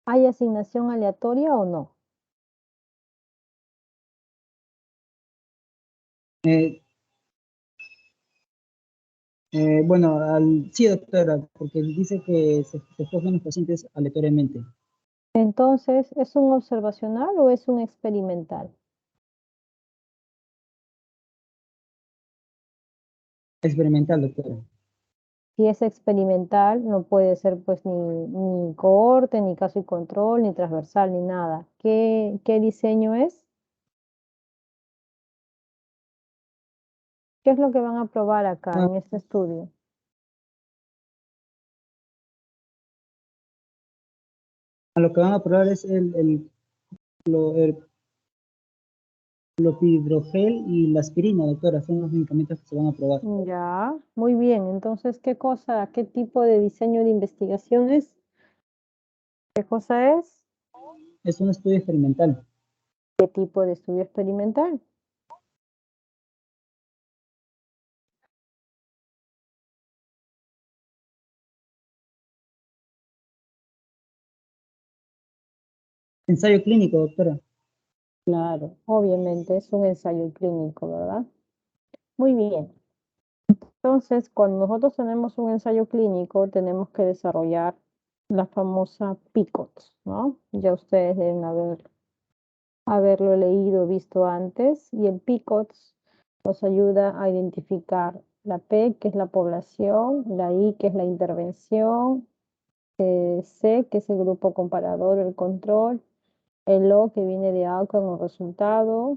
¿hay asignación aleatoria o no? Bueno, sí, doctora, porque dice que se escogen los pacientes aleatoriamente. Entonces, ¿es un observacional o es un experimental? Experimental, doctora. Si es experimental, no puede ser pues ni cohorte, ni caso y control, ni transversal, ni nada. ¿Qué diseño es? ¿Qué es lo que van a probar acá en este estudio? A lo que van a probar es el clopidogrel y la aspirina, doctora, son los medicamentos que se van a probar. Ya, muy bien. Entonces, ¿qué tipo de diseño de investigación es? ¿Qué cosa es? Es un estudio experimental. ¿Qué tipo de estudio experimental? Ensayo clínico, doctora. Claro, obviamente es un ensayo clínico, ¿verdad? Muy bien. Entonces, cuando nosotros tenemos un ensayo clínico, tenemos que desarrollar la famosa PICOT, ¿no? Ya ustedes deben haberlo leído, visto antes, y el PICOT nos ayuda a identificar la P, que es la población, la I, que es la intervención, C, que es el grupo comparador, el control, el O, que viene de outcome o resultado,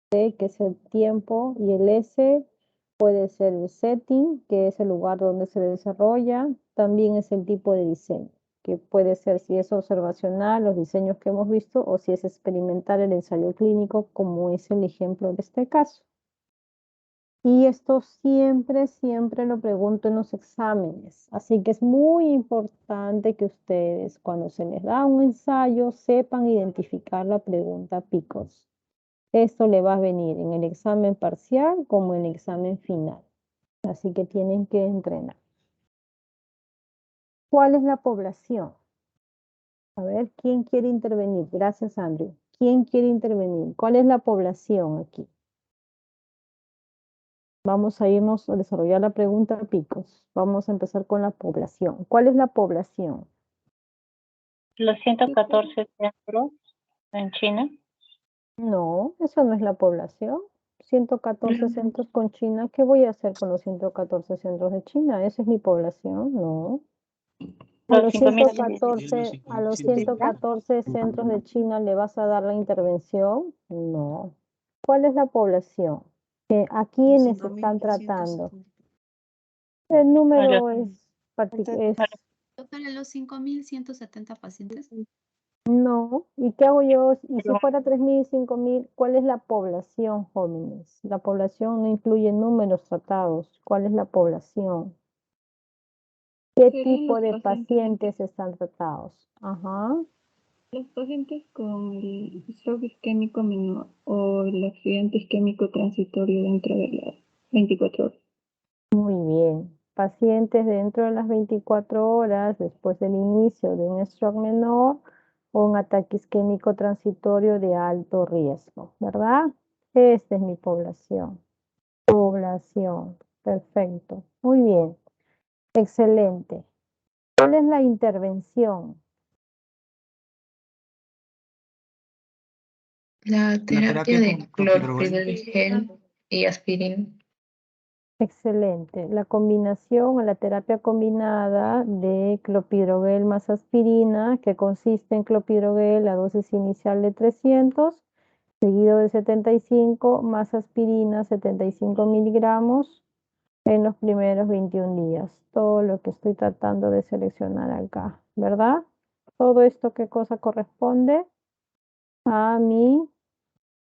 T, que es el tiempo, y el S puede ser el setting, que es el lugar donde se desarrolla, también es el tipo de diseño, que puede ser si es observacional, los diseños que hemos visto, o si es experimental, el ensayo clínico, como es el ejemplo de este caso. Y esto siempre lo pregunto en los exámenes, así que es muy importante que ustedes, cuando se les da un ensayo, sepan identificar la pregunta PICOS. Esto le va a venir en el examen parcial como en el examen final. Así que tienen que entrenar. ¿Cuál es la población? A ver, ¿quién quiere intervenir? Gracias, Andrew. ¿Quién quiere intervenir? ¿Cuál es la población aquí? Vamos a irnos a desarrollar la pregunta picos. Vamos a empezar con la población. ¿Cuál es la población? Los 114 centros en China. No, eso no es la población. 114 centros con China. ¿Qué voy a hacer con los 114 centros de China? ¿Esa es mi población? No. A Los los 5.000. a los 114 centros de China le vas a dar la intervención. No. ¿Cuál es la población? ¿A quiénes están tratando? El número es Doctora, los 5.170 pacientes. no. ¿Y qué hago yo? Y si fuera 3.000, 5.000, ¿cuál es la población, jóvenes? La población no incluye números tratados. ¿Cuál es la población? ¿Qué Serían tipo los de pacientes, pacientes están tratados? Ajá. los pacientes con el stroke isquémico menor o el accidente isquémico transitorio dentro de las 24 horas. Muy bien. pacientes dentro de las 24 horas después del inicio de un stroke menor o un ataque isquémico transitorio de alto riesgo, ¿verdad? Esta es mi población. Población, perfecto, muy bien, excelente. ¿Cuál es la intervención? La terapia de con clopidogrel. clorpridogrel y aspirina. Excelente. La combinación o la terapia combinada de clopidogrel más aspirina, que consiste en clopidogrel a dosis inicial de 300, seguido de 75, más aspirina 75 miligramos en los primeros 21 días. Todo lo que estoy tratando de seleccionar acá, ¿verdad? Todo esto, ¿qué cosa corresponde? A mi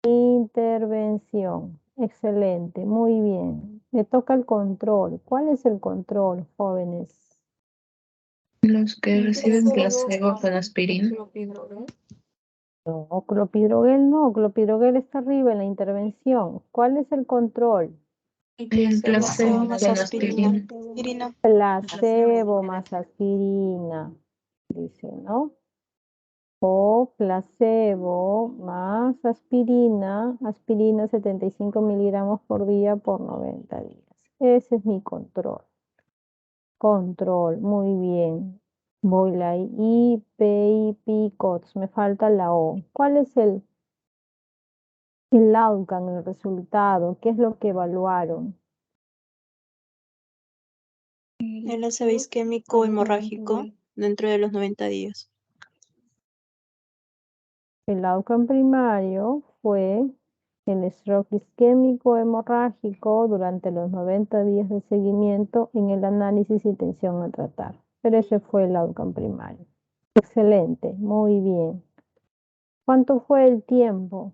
intervención. Excelente, muy bien. Me toca el control. ¿Cuál es el control, jóvenes? Los que reciben placebo con aspirina. No, clopidogrel no. Clopidogrel está arriba en la intervención. ¿Cuál es el control? El placebo con aspirina. Placebo más aspirina, dice, ¿no? O placebo más aspirina, aspirina 75 miligramos por día por 90 días. Ese es mi control. Control, muy bien. Voy la I, P, I, P, COTS. Me falta la O. ¿Cuál es el outcome, el resultado? ¿Qué es lo que evaluaron? El ACV isquémico hemorrágico dentro de los 90 días. El outcome primario fue el stroke isquémico hemorrágico durante los 90 días de seguimiento en el análisis y tensión a tratar. Pero ese fue el outcome primario. Excelente, muy bien. ¿Cuánto fue el tiempo?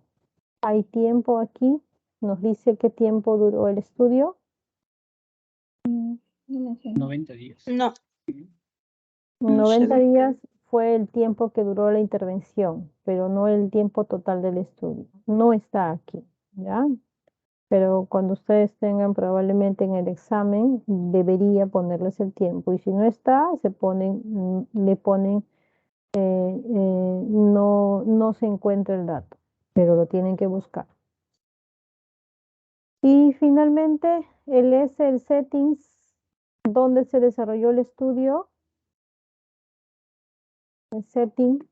¿Hay tiempo aquí? ¿Nos dice qué tiempo duró el estudio? 90 días. No. 90 días fue el tiempo que duró la intervención, pero no el tiempo total del estudio. No está aquí, ¿ya? Pero cuando ustedes tengan probablemente en el examen, debería ponerles el tiempo. Y si no está, le ponen, no se encuentra el dato, pero lo tienen que buscar. Y finalmente, el settings, ¿dónde se desarrolló el estudio? El setting.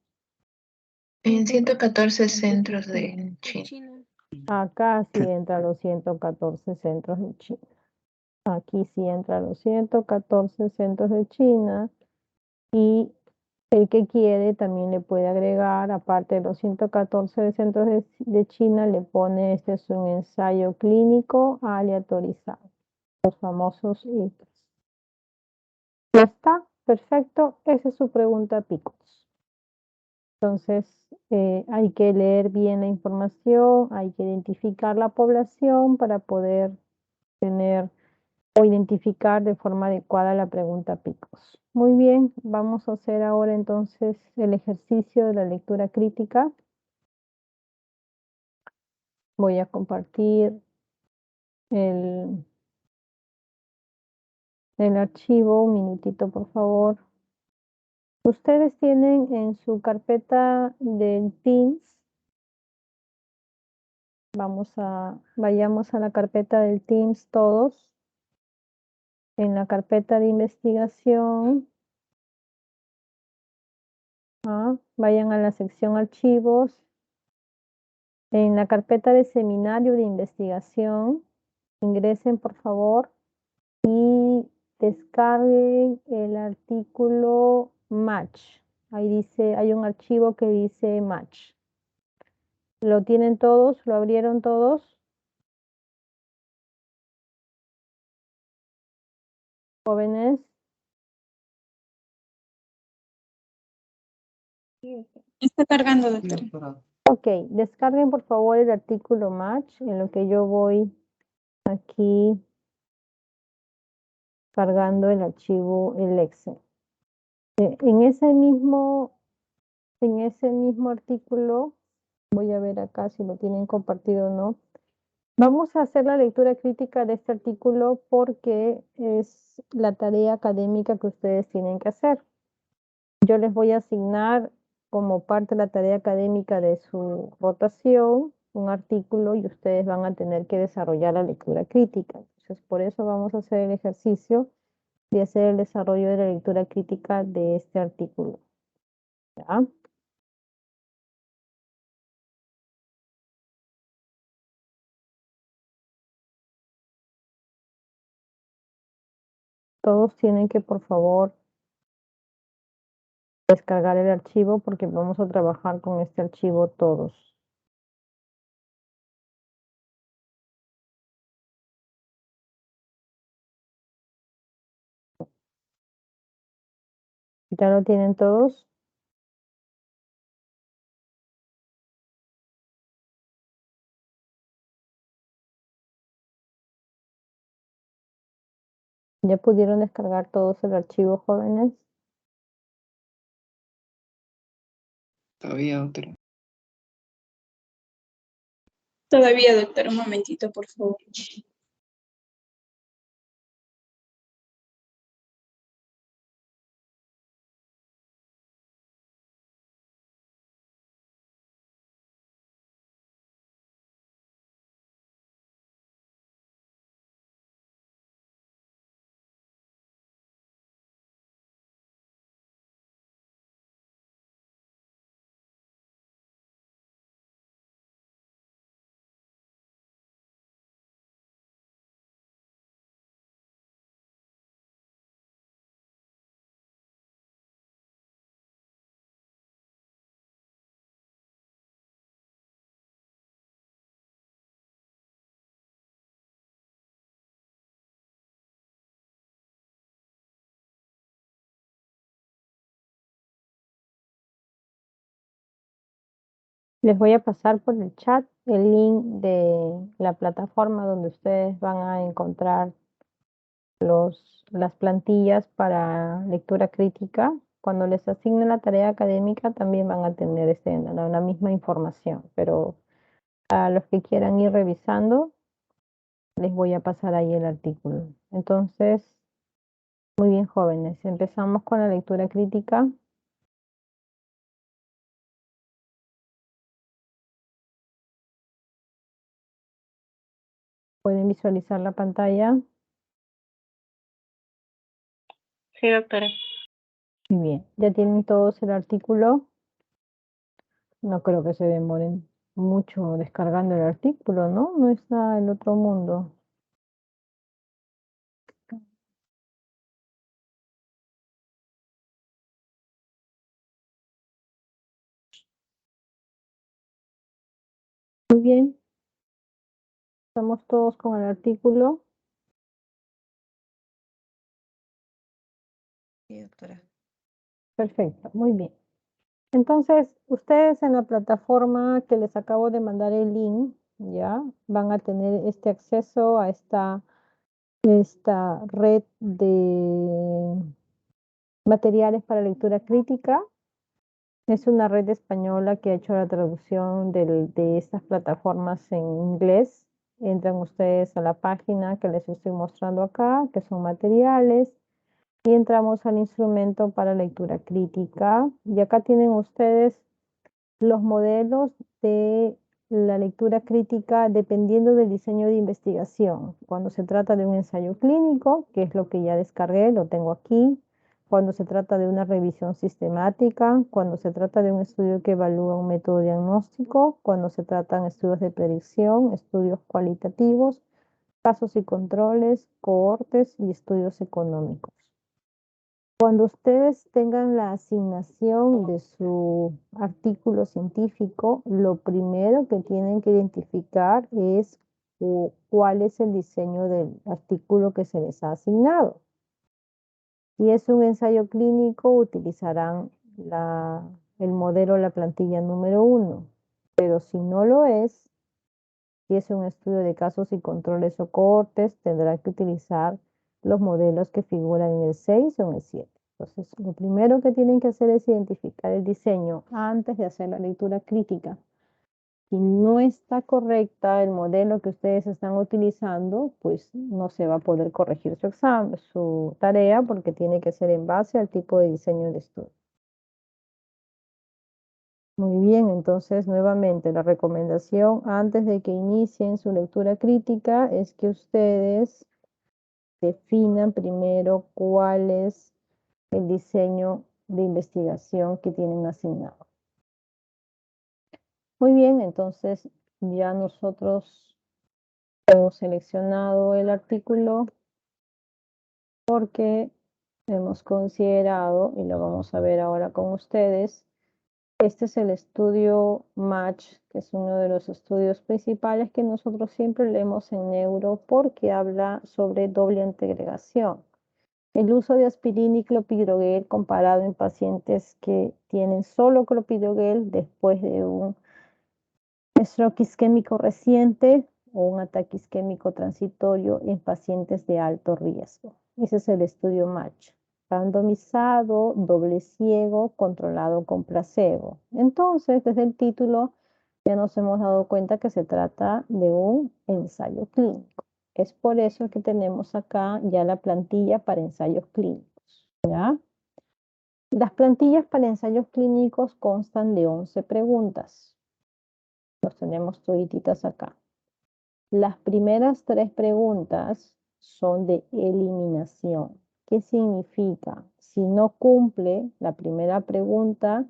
En 114 centros de China. Acá sí entra los 114 centros de China. Aquí sí entra los 114 centros de China. Y el que quiere también le puede agregar, aparte de los 114 de centros de China, le pone, este es un ensayo clínico aleatorizado. Los famosos ICAS. ¿Ya está? Perfecto. Esa es su pregunta, Picos. Entonces, hay que leer bien la información, hay que identificar la población para poder tener o identificar de forma adecuada la pregunta Picos. Muy bien, vamos a hacer ahora entonces el ejercicio de la lectura crítica. Voy a compartir el archivo, un minutito por favor. Ustedes tienen en su carpeta del Teams, vayamos a la carpeta del Teams todos. En la carpeta de investigación, vayan a la sección archivos. En la carpeta de seminario de investigación, ingresen por favor y descarguen el artículo Match. Ahí dice, hay un archivo que dice Match. ¿Lo tienen todos? ¿Lo abrieron todos? Jóvenes. Está cargando, doctora. Ok, descarguen por favor el artículo Match, en lo que yo voy aquí cargando el archivo, el Excel. En ese mismo artículo, voy a ver acá si lo tienen compartido o no, Vamos a hacer la lectura crítica de este artículo porque es la tarea académica que ustedes tienen que hacer. Yo les voy a asignar como parte de la tarea académica de su rotación un artículo y ustedes van a tener que desarrollar la lectura crítica. Entonces, por eso vamos a hacer el ejercicio de hacer el desarrollo de la lectura crítica de este artículo. ¿Ya? Todos tienen que, por favor, descargar el archivo porque vamos a trabajar con este archivo todos. ¿Ya lo tienen todos? ¿Ya pudieron descargar todos el archivo, jóvenes? Todavía, doctora. Todavía, doctor, un momentito, por favor. Les voy a pasar por el chat el link de la plataforma donde ustedes van a encontrar las plantillas para lectura crítica. Cuando les asignen la tarea académica también van a tener la misma información, pero a los que quieran ir revisando, les voy a pasar ahí el artículo. Entonces, muy bien, jóvenes, empezamos con la lectura crítica. Pueden visualizar la pantalla. Sí, doctora. Muy bien, ya tienen todos el artículo. No creo que se demoren mucho descargando el artículo, ¿no? No está el otro mundo. Muy bien. Estamos todos con el artículo. Sí, doctora. Perfecto, muy bien. Entonces, ustedes en la plataforma que les acabo de mandar el link, ya van a tener este acceso a esta red de materiales para lectura crítica. Es una red española que ha hecho la traducción de estas plataformas en inglés. Entran ustedes a la página que les estoy mostrando acá, que son materiales, y entramos al instrumento para lectura crítica. Y acá tienen ustedes los modelos de la lectura crítica dependiendo del diseño de investigación. Cuando se trata de un ensayo clínico, que es lo que ya descargué, lo tengo aquí. Cuando se trata de una revisión sistemática, cuando se trata de un estudio que evalúa un método diagnóstico, cuando se tratan de estudios de predicción, estudios cualitativos, casos y controles, cohortes y estudios económicos. Cuando ustedes tengan la asignación de su artículo científico, lo primero que tienen que identificar es cuál es el diseño del artículo que se les ha asignado. Si es un ensayo clínico, utilizarán el modelo, la plantilla número 1. Pero si no lo es, si es un estudio de casos y controles o cohortes, tendrán que utilizar los modelos que figuran en el 6 o en el 7. Entonces, lo primero que tienen que hacer es identificar el diseño antes de hacer la lectura crítica. Si no está correcta el modelo que ustedes están utilizando, pues no se va a poder corregir su examen, su tarea, porque tiene que ser en base al tipo de diseño de estudio. Muy bien, entonces nuevamente la recomendación antes de que inicien su lectura crítica es que ustedes definan primero cuál es el diseño de investigación que tienen asignado. Muy bien, entonces ya nosotros hemos seleccionado el artículo porque hemos considerado, y lo vamos a ver ahora con ustedes, este es el estudio MATCH, que es uno de los estudios principales que nosotros siempre leemos en neuro porque habla sobre doble antiagregación. El uso de aspirina y clopidogrel comparado en pacientes que tienen solo clopidogrel después de un stroke isquémico reciente o un ataque isquémico transitorio en pacientes de alto riesgo. Ese es el estudio MATCH. Randomizado, doble ciego, controlado con placebo. Entonces, desde el título ya nos hemos dado cuenta que se trata de un ensayo clínico. Es por eso que tenemos acá ya la plantilla para ensayos clínicos, ¿ya? Las plantillas para ensayos clínicos constan de 11 preguntas. Los tenemos todititas acá. Las primeras 3 preguntas son de eliminación. ¿Qué significa? Si no cumple la primera pregunta,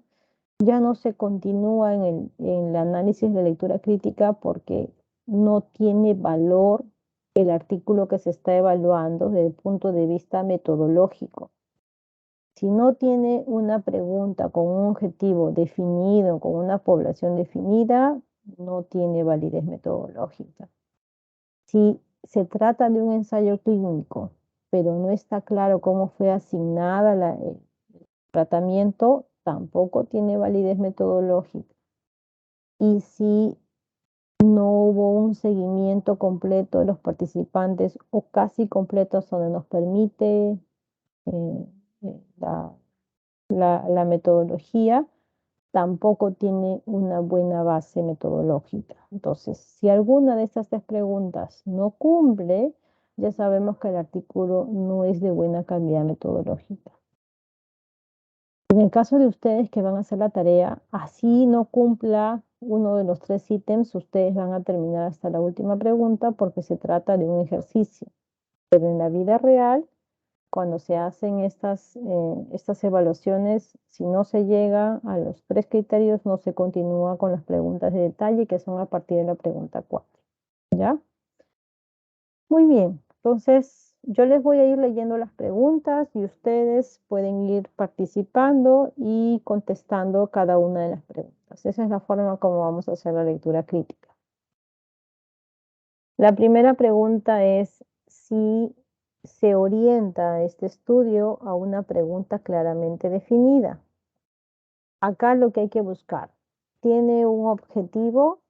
ya no se continúa en el análisis de lectura crítica porque no tiene valor el artículo que se está evaluando desde el punto de vista metodológico. Si no tiene una pregunta con un objetivo definido, con una población definida, no tiene validez metodológica. Si se trata de un ensayo clínico, pero no está claro cómo fue asignada el tratamiento, tampoco tiene validez metodológica. Y si no hubo un seguimiento completo de los participantes o casi completo donde nos permite la metodología, tampoco tiene una buena base metodológica. Entonces, si alguna de estas 3 preguntas no cumple, ya sabemos que el artículo no es de buena calidad metodológica. En el caso de ustedes que van a hacer la tarea, así no cumpla uno de los 3 ítems, ustedes van a terminar hasta la última pregunta porque se trata de un ejercicio. Pero en la vida real, cuando se hacen estas evaluaciones, si no se llega a los 3 criterios, no se continúa con las preguntas de detalle, que son a partir de la pregunta 4. ¿Ya? Muy bien, entonces yo les voy a ir leyendo las preguntas y ustedes pueden ir participando y contestando cada una de las preguntas. Esa es la forma como vamos a hacer la lectura crítica. La primera pregunta es si se orienta este estudio a una pregunta claramente definida. Acá lo que hay que buscar, ¿tiene un objetivo?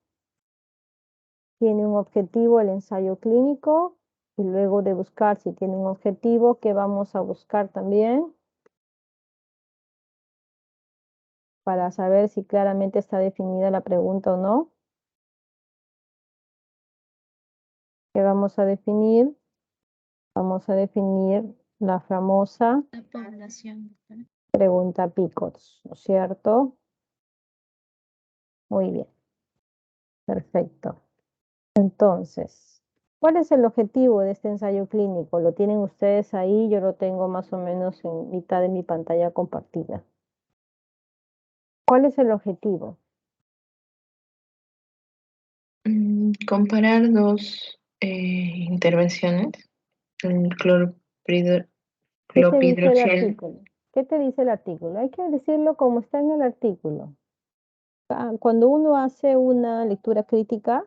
¿Tiene un objetivo el ensayo clínico? Y luego de buscar si tiene un objetivo, ¿qué vamos a buscar también? Para saber si claramente está definida la pregunta o no. ¿Qué vamos a definir? Vamos a definir la famosa La población. pregunta PICOTS, ¿no es cierto? Muy bien. Perfecto. Entonces, ¿cuál es el objetivo de este ensayo clínico? Lo tienen ustedes ahí, yo lo tengo más o menos en mitad de mi pantalla compartida. ¿Cuál es el objetivo? Comparar dos intervenciones, el ¿Qué te dice el artículo? ¿Qué te dice el artículo? Hay que decirlo como está en el artículo. Cuando uno hace una lectura crítica,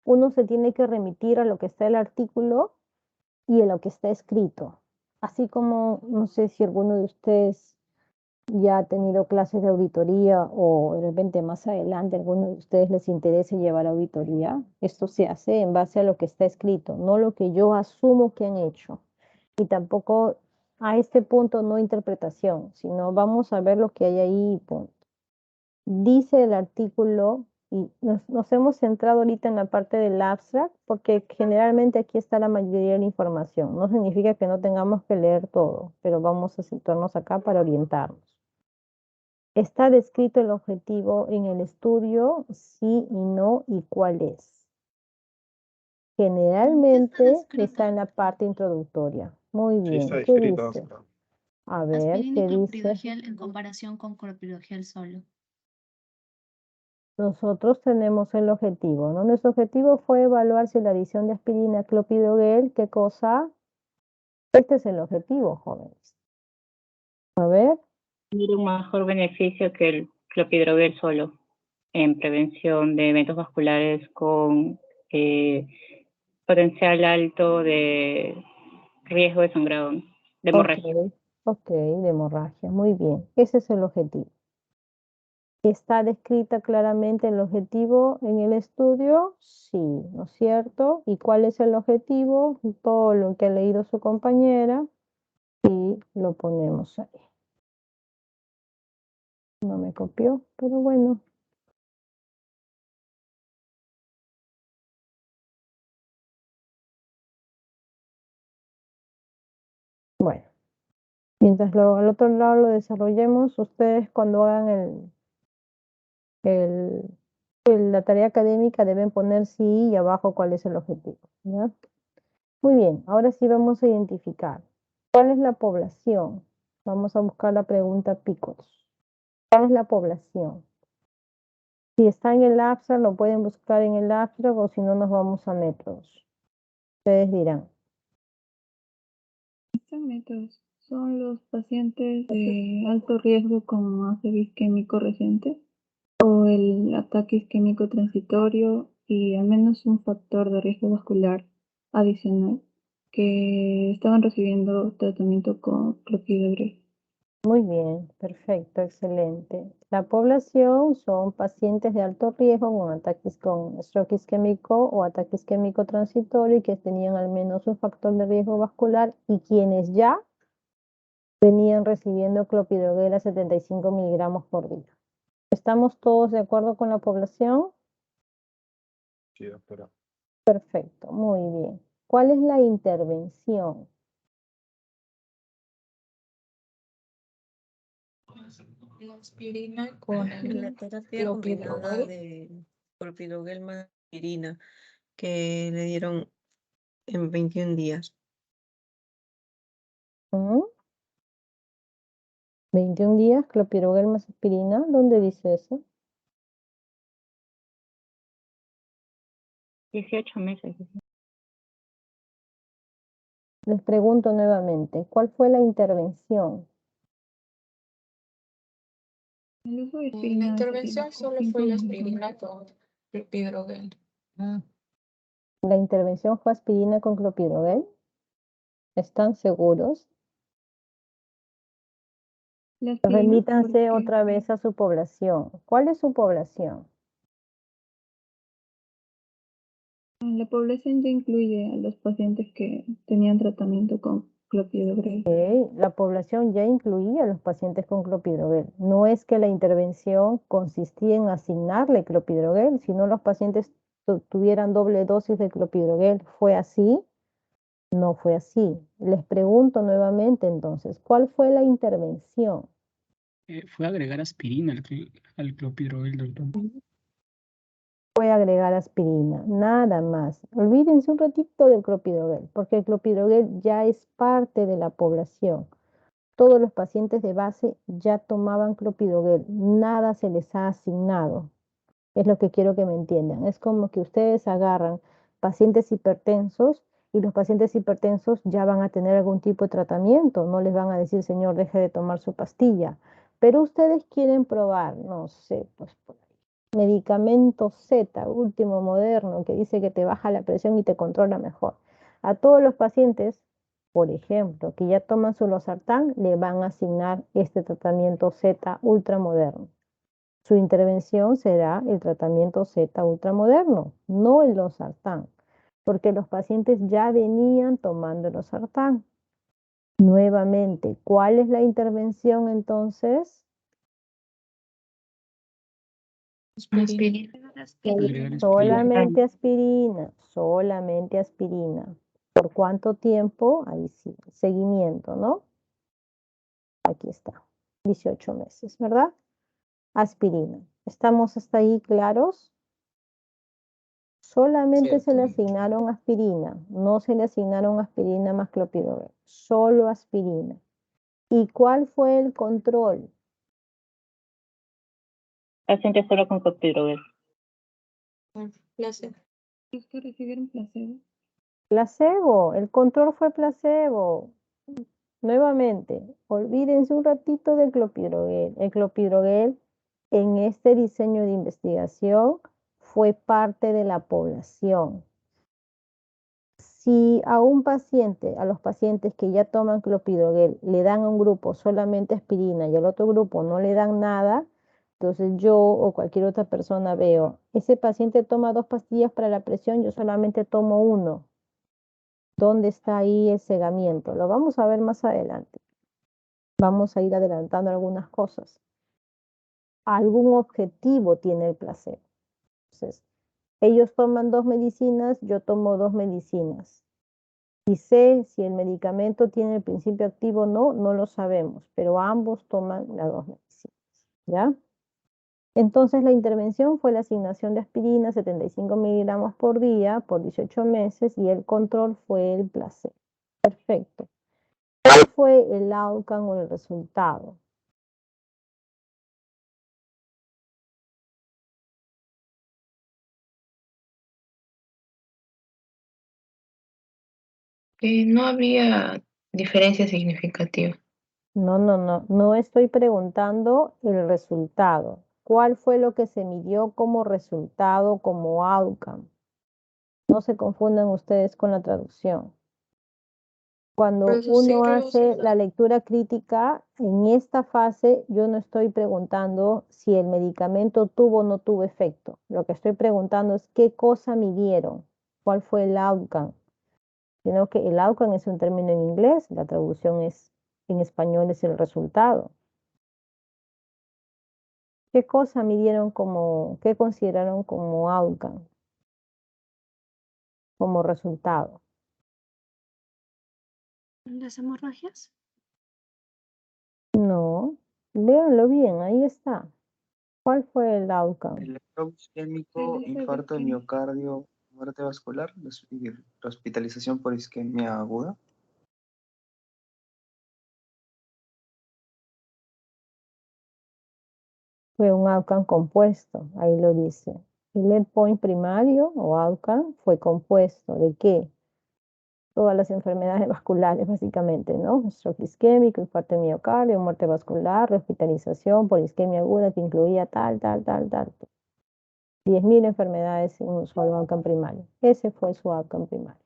uno se tiene que remitir a lo que está en el artículo y a lo que está escrito. Así como, no sé si alguno de ustedes ya ha tenido clases de auditoría o de repente más adelante a alguno de ustedes les interese llevar auditoría. Esto se hace en base a lo que está escrito, no lo que yo asumo que han hecho. Y tampoco a este punto no interpretación, sino vamos a ver lo que hay ahí y punto. Dice el artículo Y nos hemos centrado ahorita en la parte del abstract porque generalmente aquí está la mayoría de la información. No significa que no tengamos que leer todo, pero vamos a situarnos acá para orientarnos. ¿Está descrito el objetivo en el estudio? Sí y no, ¿y cuál es? Generalmente está en la parte introductoria. Muy Sí, bien, está ¿qué descrito. dice? A ver, Aspirina ¿qué y dice? clopidogrel en comparación con clopidogrel solo. Nosotros tenemos el objetivo, ¿no? Nuestro objetivo fue evaluar si la adición de aspirina a clopidogrel, ¿qué cosa? Este es el objetivo, jóvenes. A ver. Tiene un mejor beneficio que el clopidogrel solo en prevención de eventos vasculares con potencial alto de riesgo de sangrado, de hemorragia. Ok, de hemorragia. Muy bien. Ese es el objetivo. ¿Está descrita claramente el objetivo en el estudio? Sí, ¿no es cierto? ¿Y cuál es el objetivo? Todo lo que ha leído su compañera y lo ponemos ahí. No me copió, pero bueno. Bueno, mientras al otro lado lo desarrollemos, ustedes cuando hagan la tarea académica deben poner sí y abajo cuál es el objetivo, ¿ya? Muy bien, ahora sí vamos a identificar. ¿Cuál es la población? Vamos a buscar la pregunta PICOS. ¿Cuál es la población? Si está en el abstract, lo pueden buscar en el abstract o si no nos vamos a métodos. Ustedes dirán. Estos métodos son los pacientes de alto riesgo con ACV isquémico reciente o el ataque isquémico transitorio y al menos un factor de riesgo vascular adicional que estaban recibiendo tratamiento con clopidogrel. Muy bien, perfecto, excelente. La población son pacientes de alto riesgo con ataques con stroke isquémico o ataque isquémico transitorio y que tenían al menos un factor de riesgo vascular y quienes ya venían recibiendo clopidogrel a 75 miligramos por día. ¿Estamos todos de acuerdo con la población? Sí, doctora. Perfecto, muy bien. ¿Cuál es la intervención? La aspirina con la terapia combinada de clopidogrel más aspirina que le dieron en 21 días. 21 días, clopidogrel más aspirina. ¿Dónde dice eso? 18 meses. Les pregunto nuevamente, ¿cuál fue la intervención? El uso de La aspirina intervención solo fue la aspirina con clopidogrel. ¿La intervención fue aspirina con clopidogrel? ¿Están seguros? La aspirina Remítanse porque otra vez a su población. ¿Cuál es su población? la población ya incluye a los pacientes que tenían tratamiento con clopidogrel. Ok, la población ya incluía a los pacientes con clopidogrel. No es que la intervención consistía en asignarle clopidogrel, sino los pacientes tuvieran doble dosis de clopidogrel. ¿Fue así? No fue así. Les pregunto nuevamente entonces, ¿cuál fue la intervención? Fue agregar aspirina al clopidogrel, doctor. Fue agregar aspirina, nada más. Olvídense un ratito del clopidogrel, porque el clopidogrel ya es parte de la población. Todos los pacientes de base ya tomaban clopidogrel, nada se les ha asignado. Es lo que quiero que me entiendan. Es como que ustedes agarran pacientes hipertensos y los pacientes hipertensos ya van a tener algún tipo de tratamiento. No les van a decir, señor, deje de tomar su pastilla. Pero ustedes quieren probar, no sé, pues por ahí, medicamento Z, último moderno, que dice que te baja la presión y te controla mejor. A todos los pacientes, por ejemplo, que ya toman su losartán, le van a asignar este tratamiento Z ultramoderno. Su intervención será el tratamiento Z ultramoderno, no el losartán, porque los pacientes ya venían tomando el losartán. Nuevamente, ¿cuál es la intervención entonces? Aspirina. Agregar aspirina. Solamente aspirina. ¿Por cuánto tiempo? Ahí sí, seguimiento, ¿no? Aquí está, 18 meses, ¿verdad? Aspirina. ¿Estamos hasta ahí claros? Solamente se le asignaron aspirina, no se le asignaron aspirina más clopidogrel, solo aspirina. ¿Y cuál fue el control? Paciente solo con clopidogrel. Placebo. ¿Es que recibieron placebo? Placebo, el control fue placebo. Nuevamente, olvídense un ratito del clopidogrel. El clopidogrel en este diseño de investigación fue parte de la población. Si a un paciente, a los pacientes que ya toman clopidogrel, le dan a un grupo solamente aspirina y al otro grupo no le dan nada, entonces yo o cualquier otra persona veo, ese paciente toma 2 pastillas para la presión, yo solamente tomo 1. ¿Dónde está ahí el cegamiento? Lo vamos a ver más adelante. Vamos a ir adelantando algunas cosas. Algún objetivo tiene el placebo. Entonces, ellos toman 2 medicinas, yo tomo 2 medicinas. Y sé si el medicamento tiene el principio activo o no, no lo sabemos, pero ambos toman las 2 medicinas, ¿ya? Entonces la intervención fue la asignación de aspirina, 75 miligramos por día, por 18 meses, y el control fue el placebo. Perfecto. ¿Cuál fue el outcome o el resultado? No habría diferencia significativa. No estoy preguntando el resultado. ¿Cuál fue lo que se midió como resultado, como outcome? No se confundan ustedes con la traducción. Cuando uno hace la lectura crítica, en esta fase yo no estoy preguntando si el medicamento tuvo o no tuvo efecto. Lo que estoy preguntando es qué cosa midieron, cuál fue el outcome. Sino que el outcome es un término en inglés, la traducción es en español es el resultado. ¿Qué cosa midieron qué consideraron como outcome, como resultado? ¿Las hemorragias? No, léanlo bien, ahí está. ¿Cuál fue el outcome? El shock isquémico, infarto de miocardio, muerte vascular y hospitalización por isquemia aguda. Fue un outcome compuesto, ahí lo dice. El endpoint primario o outcome fue compuesto. ¿De qué? Todas las enfermedades vasculares, básicamente, ¿no? Stroke isquémico, infarto de miocardio, muerte vascular, hospitalización por isquemia aguda, que incluía tal. 10.000 enfermedades en un solo outcome primario. Ese fue su outcome primario.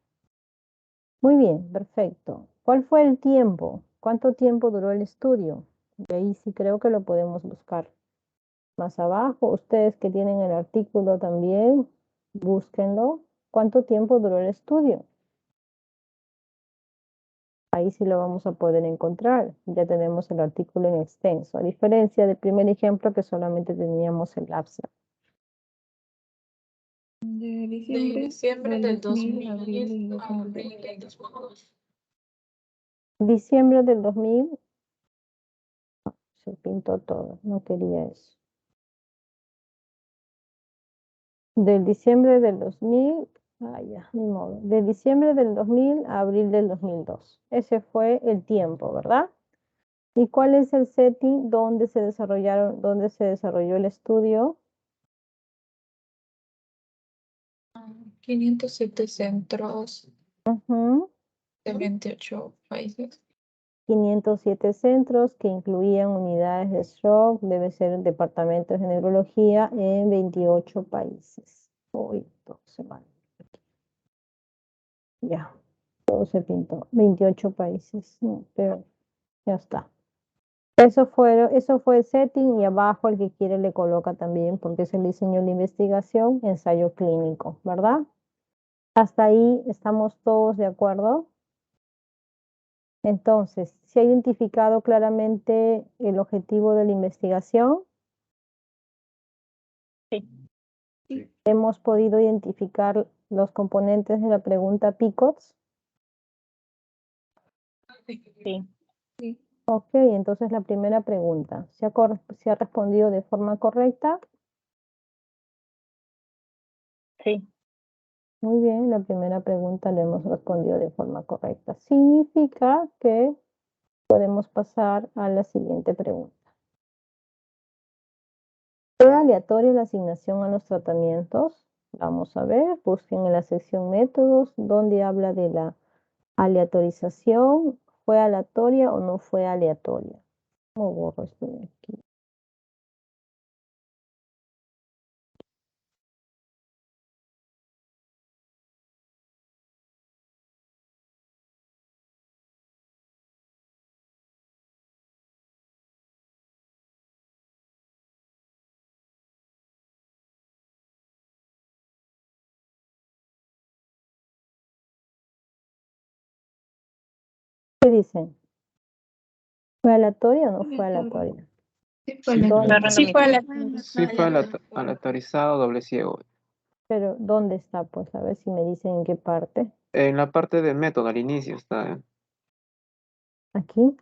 Muy bien, perfecto. ¿Cuál fue el tiempo? ¿Cuánto tiempo duró el estudio? De ahí sí creo que lo podemos buscar. Más abajo, ustedes que tienen el artículo también, búsquenlo. ¿Cuánto tiempo duró el estudio? Ahí sí lo vamos a poder encontrar. Ya tenemos el artículo en extenso, a diferencia del primer ejemplo que solamente teníamos el abstract. De diciembre del 2000 a abril del a 2002. abril del 2002. Diciembre del 2000. Se pintó todo, no quería eso. Del diciembre del 2000, ya, ni modo. De diciembre del 2000 a abril del 2002. Ese fue el tiempo, ¿verdad? ¿Y cuál es el setting donde se desarrolló el estudio? 507 centros Ujú. de 28 países. 507 centros que incluían unidades de stroke, debe ser departamentos de neurología en 28 países. Uy, todo se mal. Ya, todo se pintó. 28 países, pero ya está. Eso fue el setting y abajo el que quiere le coloca también porque es el diseño de investigación, ensayo clínico, ¿verdad? Hasta ahí estamos todos de acuerdo. Entonces, ¿se ha identificado claramente el objetivo de la investigación? Sí. ¿Hemos podido identificar los componentes de la pregunta PICOTS? Sí. Ok, entonces la primera pregunta, ¿se ha respondido de forma correcta? Sí. Muy bien, la primera pregunta la hemos respondido de forma correcta. Significa que podemos pasar a la siguiente pregunta. ¿Fue aleatoria la asignación a los tratamientos? Vamos a ver, busquen en la sección métodos donde habla de la aleatorización. ¿Fue aleatoria o no fue aleatoria? ¿Cómo borro esto de aquí? ¿Qué dicen? ¿Fue aleatoria o no fue aleatoria? Sí, Sí, ¿Dónde? Sí fue la Sí fue aleatorizado doble ciego. Pero ¿dónde está? Pues a ver si me dicen en qué parte. En la parte del método, al inicio está. Aquí,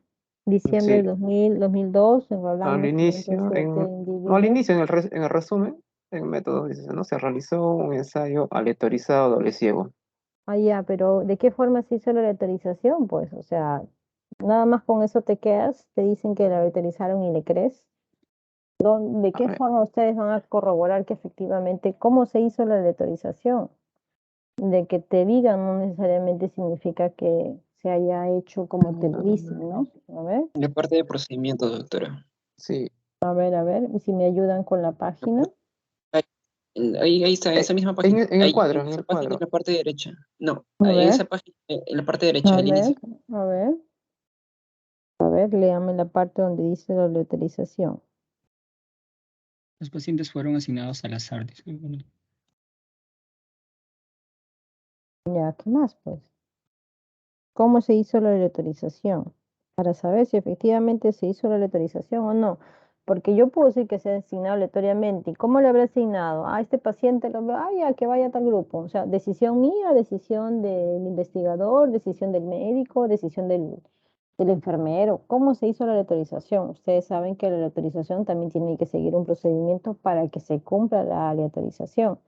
diciembre Sí, del 2002, al enrolamos inicio, 47 no al individuos. inicio, en el resumen, en método, dice, ¿no? Se realizó un ensayo aleatorizado doble ciego. Ah, ya, pero ¿de qué forma se hizo la aleatorización? Pues, o sea, nada más con eso te quedas, te dicen que la aleatorizaron y le crees. ¿De A qué ver, forma ustedes van a corroborar que efectivamente cómo se hizo la aleatorización? De que te digan no necesariamente significa que se haya hecho como te lo dicen, ¿no? A ver, La parte de procedimientos, doctora. sí. a ver, y si me ayudan con la página. Ahí está, en esa misma página. En el Ahí, cuadro, en en esa el página cuadro. en la parte derecha. No, A en esa ver, página, en la parte derecha, a al inicio. ver, a ver, léame la parte donde dice la aleatorización. Los pacientes fueron asignados al azar. Dice. Bueno, Ya, ¿qué más, pues? ¿Cómo se hizo la aleatorización? Para saber si efectivamente se hizo la aleatorización o no. Porque yo puedo decir que se ha asignado aleatoriamente. ¿Y cómo le habrá asignado? A este paciente lo veo, ya que vaya a tal grupo. O sea, decisión mía, decisión del investigador, decisión del médico, decisión del enfermero. ¿Cómo se hizo la aleatorización? Ustedes saben que la aleatorización también tiene que seguir un procedimiento para que se cumpla la aleatorización.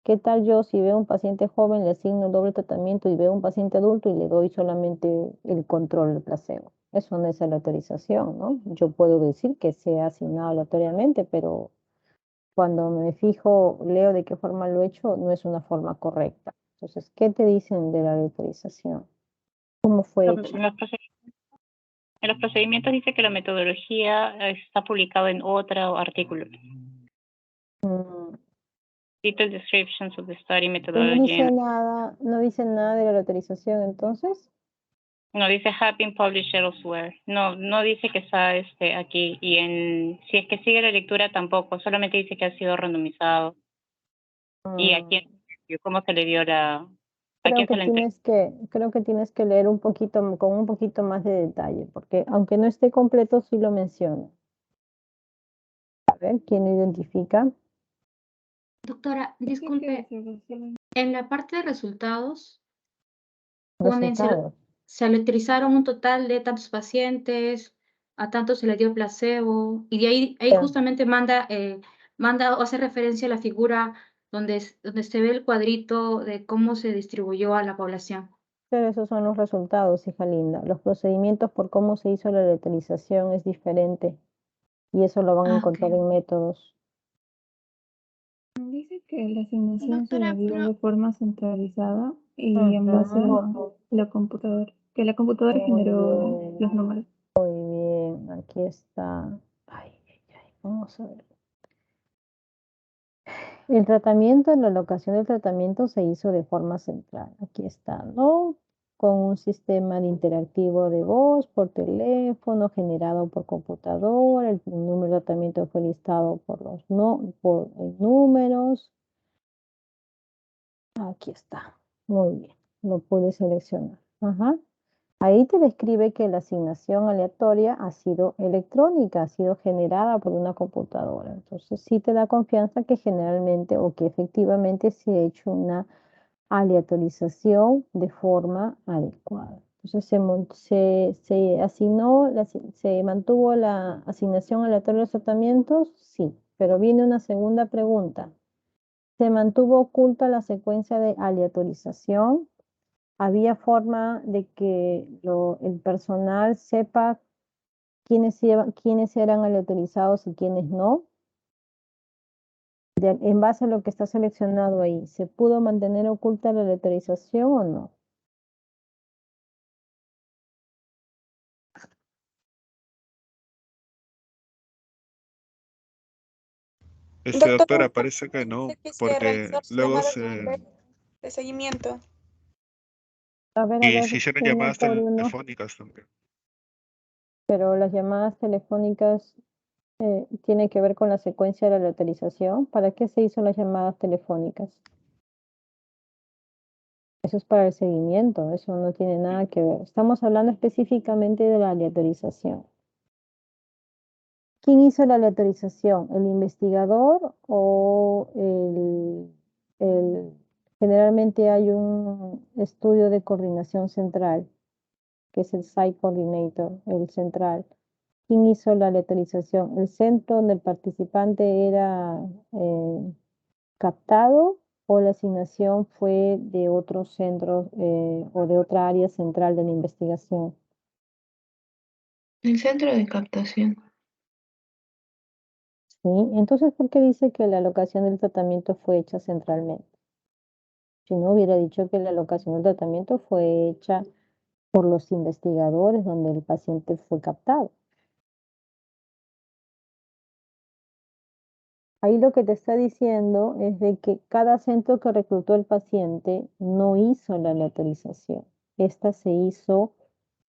¿Qué tal yo si veo un paciente joven, le asigno el doble tratamiento y veo un paciente adulto y le doy solamente el control del placebo? Eso no es aleatorización, ¿no? Yo puedo decir que se ha asignado aleatoriamente, pero cuando me fijo, leo de qué forma lo he hecho, no es una forma correcta. Entonces, ¿qué te dicen de la aleatorización? ¿Cómo fue hecho? En los procedimientos dice que la metodología está publicado en otro artículo. Detailed descriptions of the study ¿Y no methodology. dice nada, no dice nada de la aleatorización entonces? No, dice have been published elsewhere. No dice que está aquí. Y si es que sigue la lectura tampoco, solamente dice que ha sido randomizado. Y a quién, cómo se le dio a quién se le entregó. Creo que tienes que leer un poquito, con un poquito más de detalle, porque aunque no esté completo, sí lo menciona. A ver, ¿quién lo identifica? Doctora, disculpe, en la parte de resultados, ponen, Resultados. se aleatorizaron un total de tantos pacientes, a tantos se le dio placebo, y de ahí Ya. justamente manda o hace referencia a la figura donde se ve el cuadrito de cómo se distribuyó a la población. Pero esos son los resultados, hija linda. Los procedimientos por cómo se hizo la aleatorización es diferente, y eso lo van a encontrar en métodos. Dice que la asignación se Doctora, la dio pero- de forma centralizada y en base a la computadora, que la computadora generó los números. Muy bien, aquí está. Vamos a ver. El tratamiento, la locación del tratamiento se hizo de forma central. Aquí está, ¿no? Con un sistema de interactivo de voz por teléfono generado por computadora. El número de tratamiento fue listado por números. Aquí está. Muy bien. Lo pude seleccionar. Ajá. Ahí te describe que la asignación aleatoria ha sido electrónica, ha sido generada por una computadora. Entonces sí te da confianza que generalmente o que efectivamente se ha hecho una aleatorización de forma adecuada. Entonces se asignó, se mantuvo la asignación aleatoria de los tratamientos, sí, pero viene una segunda pregunta. ¿Se mantuvo oculta la secuencia de aleatorización? ¿Había forma de que el personal sepa quiénes eran aleatorizados y quiénes no? En base a lo que está seleccionado ahí, ¿se pudo mantener oculta la aleatorización o no? Doctora, parece que no, Dice que se porque realizaron luego llamadas se... de seguimiento. A ver, Y se hicieron uno llamadas por uno, telefónicas también. pero las llamadas telefónicas tienen que ver con la secuencia de la aleatorización. ¿Para qué se hizo las llamadas telefónicas? Eso es para el seguimiento, eso no tiene nada que ver. Estamos hablando específicamente de la aleatorización. ¿Quién hizo la aleatorización? ¿El investigador o generalmente hay un estudio de coordinación central, que es el Site Coordinator, el central? ¿Quién hizo la aleatorización? ¿El centro donde el participante era captado o la asignación fue de otro centro o de otra área central de la investigación? El centro de captación. ¿Sí? Entonces, ¿por qué dice que la alocación del tratamiento fue hecha centralmente? Si no, hubiera dicho que la alocación del tratamiento fue hecha por los investigadores donde el paciente fue captado. Ahí lo que te está diciendo es de que cada centro que reclutó el paciente no hizo la aleatorización. Esta se hizo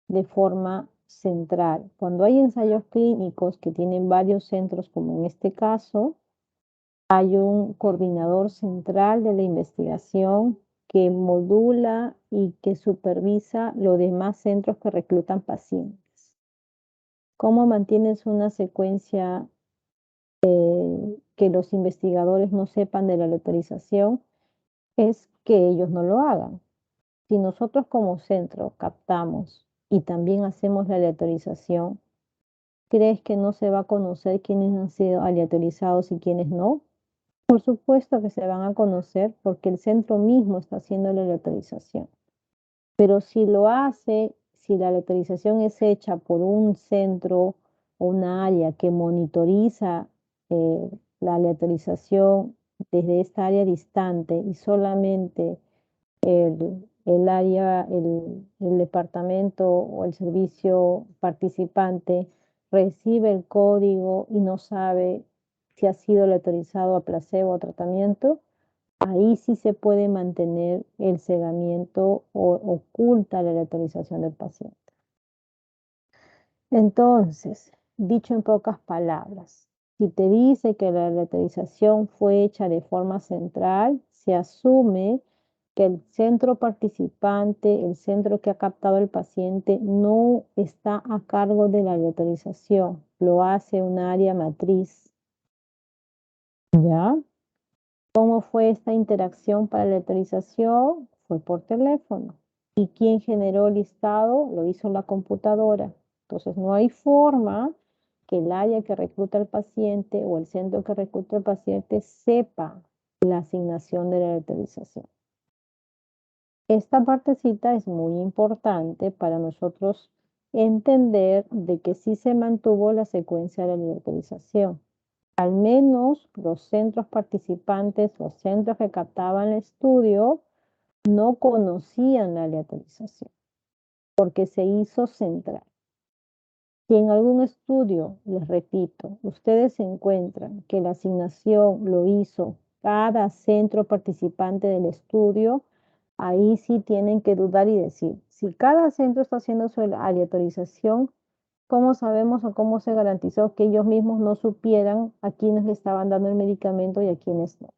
de forma central. Cuando hay ensayos clínicos que tienen varios centros, como en este caso, hay un coordinador central de la investigación que modula y que supervisa los demás centros que reclutan pacientes. ¿Cómo mantienes una secuencia que los investigadores no sepan de la aleatorización? Es que ellos no lo hagan. Si nosotros como centro captamos y también hacemos la aleatorización, ¿crees que no se va a conocer quiénes han sido aleatorizados y quiénes no? Por supuesto que se van a conocer porque el centro mismo está haciendo la aleatorización. Pero si lo hace, si la aleatorización es hecha por un centro o una área que monitoriza la aleatorización desde esta área distante y solamente el área, el departamento o el servicio participante recibe el código y no sabe si ha sido aleatorizado a placebo o tratamiento, ahí sí se puede mantener el cegamiento o oculta la aleatorización del paciente. Entonces, dicho en pocas palabras, si te dice que la aleatorización fue hecha de forma central, se asume que el centro participante, el centro que ha captado el paciente, no está a cargo de la aleatorización, lo hace un área matriz. ¿Ya? ¿Cómo fue esta interacción para la aleatorización? Fue por teléfono. ¿Y quién generó el listado? Lo hizo la computadora. Entonces no hay forma que el área que recluta al paciente o el centro que recluta al paciente sepa la asignación de la aleatorización. Esta partecita es muy importante para nosotros entender de que sí se mantuvo la secuencia de la aleatorización. Al menos los centros participantes, los centros que captaban el estudio, no conocían la aleatorización porque se hizo central. Si en algún estudio, les repito, ustedes encuentran que la asignación lo hizo cada centro participante del estudio, ahí sí tienen que dudar y decir, si cada centro está haciendo su aleatorización, ¿cómo sabemos o cómo se garantizó que ellos mismos no supieran a quiénes le estaban dando el medicamento y a quiénes no?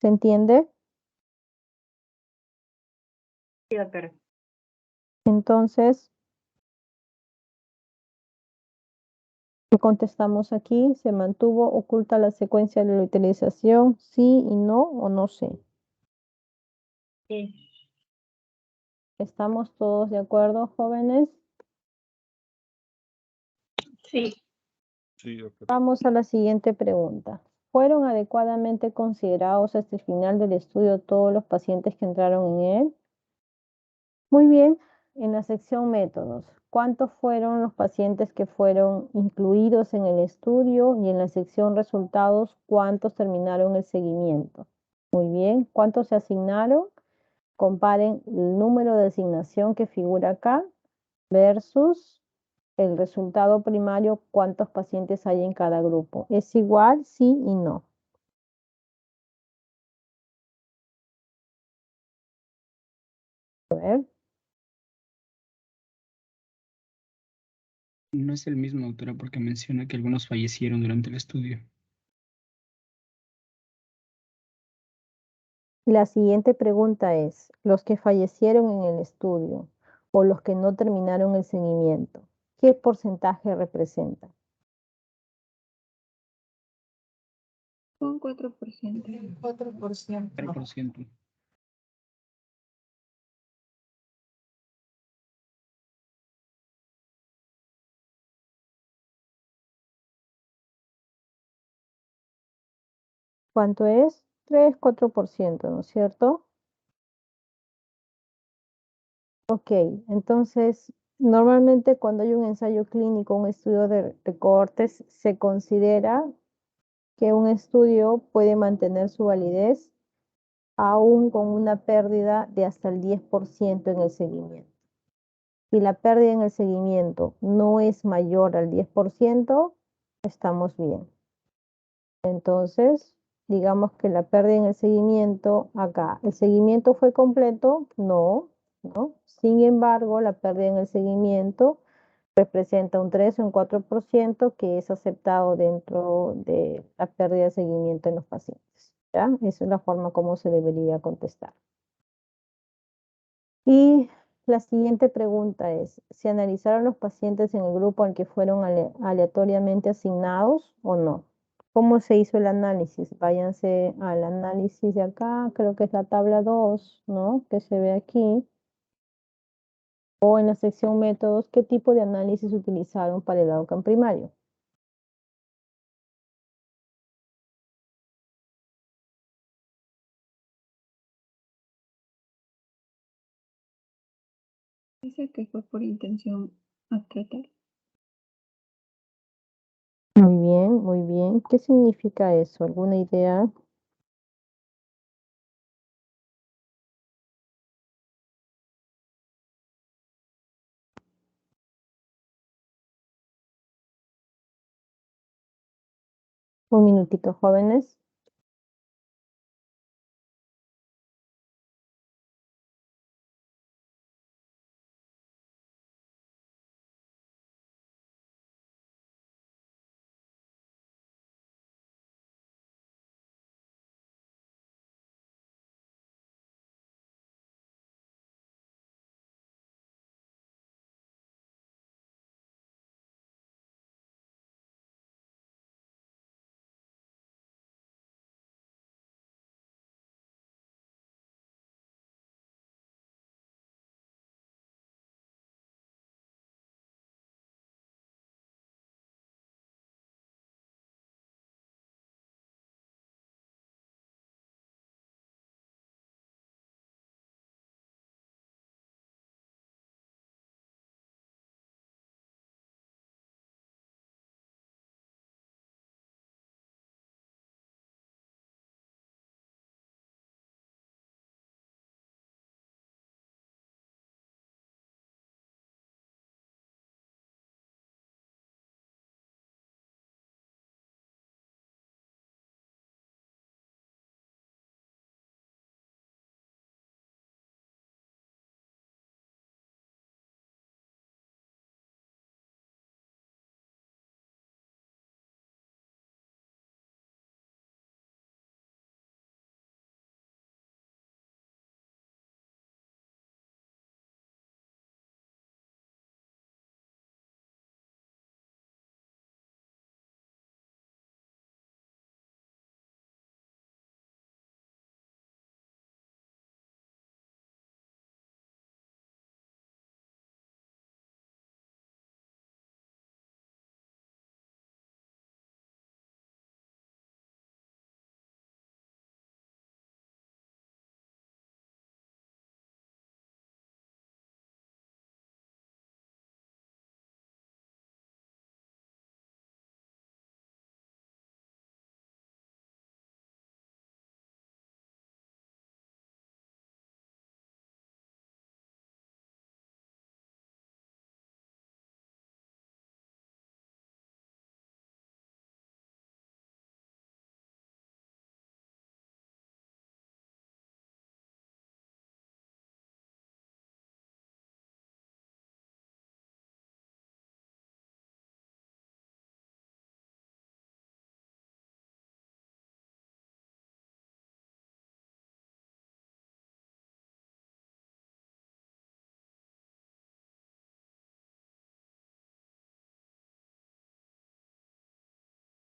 ¿Se entiende? Sí, doctora. Entonces, ¿qué contestamos aquí? ¿Se mantuvo oculta la secuencia de la utilización? ¿Sí y no o no sé? Sí. ¿Estamos todos de acuerdo, jóvenes? Sí. Sí, doctora. Vamos a la siguiente pregunta. ¿Fueron adecuadamente considerados hasta el final del estudio todos los pacientes que entraron en él? Muy bien, en la sección métodos, ¿cuántos fueron los pacientes que fueron incluidos en el estudio? Y en la sección resultados, ¿cuántos terminaron el seguimiento? Muy bien, ¿cuántos se asignaron? Comparen el número de asignación que figura acá versus el resultado primario, cuántos pacientes hay en cada grupo. ¿Es igual? Sí y no. A ver. No es el mismo, doctora, porque menciona que algunos fallecieron durante el estudio. La siguiente pregunta es, ¿los que fallecieron en el estudio o los que no terminaron el seguimiento, qué porcentaje representan? Un 4%. 4%. 4%. ¿Cuánto es? 3, 4%, ¿no es cierto? Ok, entonces, normalmente cuando hay un ensayo clínico, un estudio de recortes, se considera que un estudio puede mantener su validez aún con una pérdida de hasta el 10% en el seguimiento. Si la pérdida en el seguimiento no es mayor al 10%, estamos bien. Entonces, digamos que la pérdida en el seguimiento acá, ¿el seguimiento fue completo? No, ¿no? Sin embargo, la pérdida en el seguimiento representa un 3 o un 4% que es aceptado dentro de la pérdida de seguimiento en los pacientes. ¿Ya? Esa es la forma como se debería contestar. Y la siguiente pregunta es, ¿se analizaron los pacientes en el grupo al que fueron aleatoriamente asignados o no? ¿Cómo se hizo el análisis? Váyanse al análisis de acá, creo que es la tabla 2, ¿no? Que se ve aquí. O en la sección métodos, ¿qué tipo de análisis utilizaron para el outcome primario? Dice que fue por intención a tratar. Muy bien, muy bien. ¿Qué significa eso? ¿Alguna idea? Un minutito, jóvenes.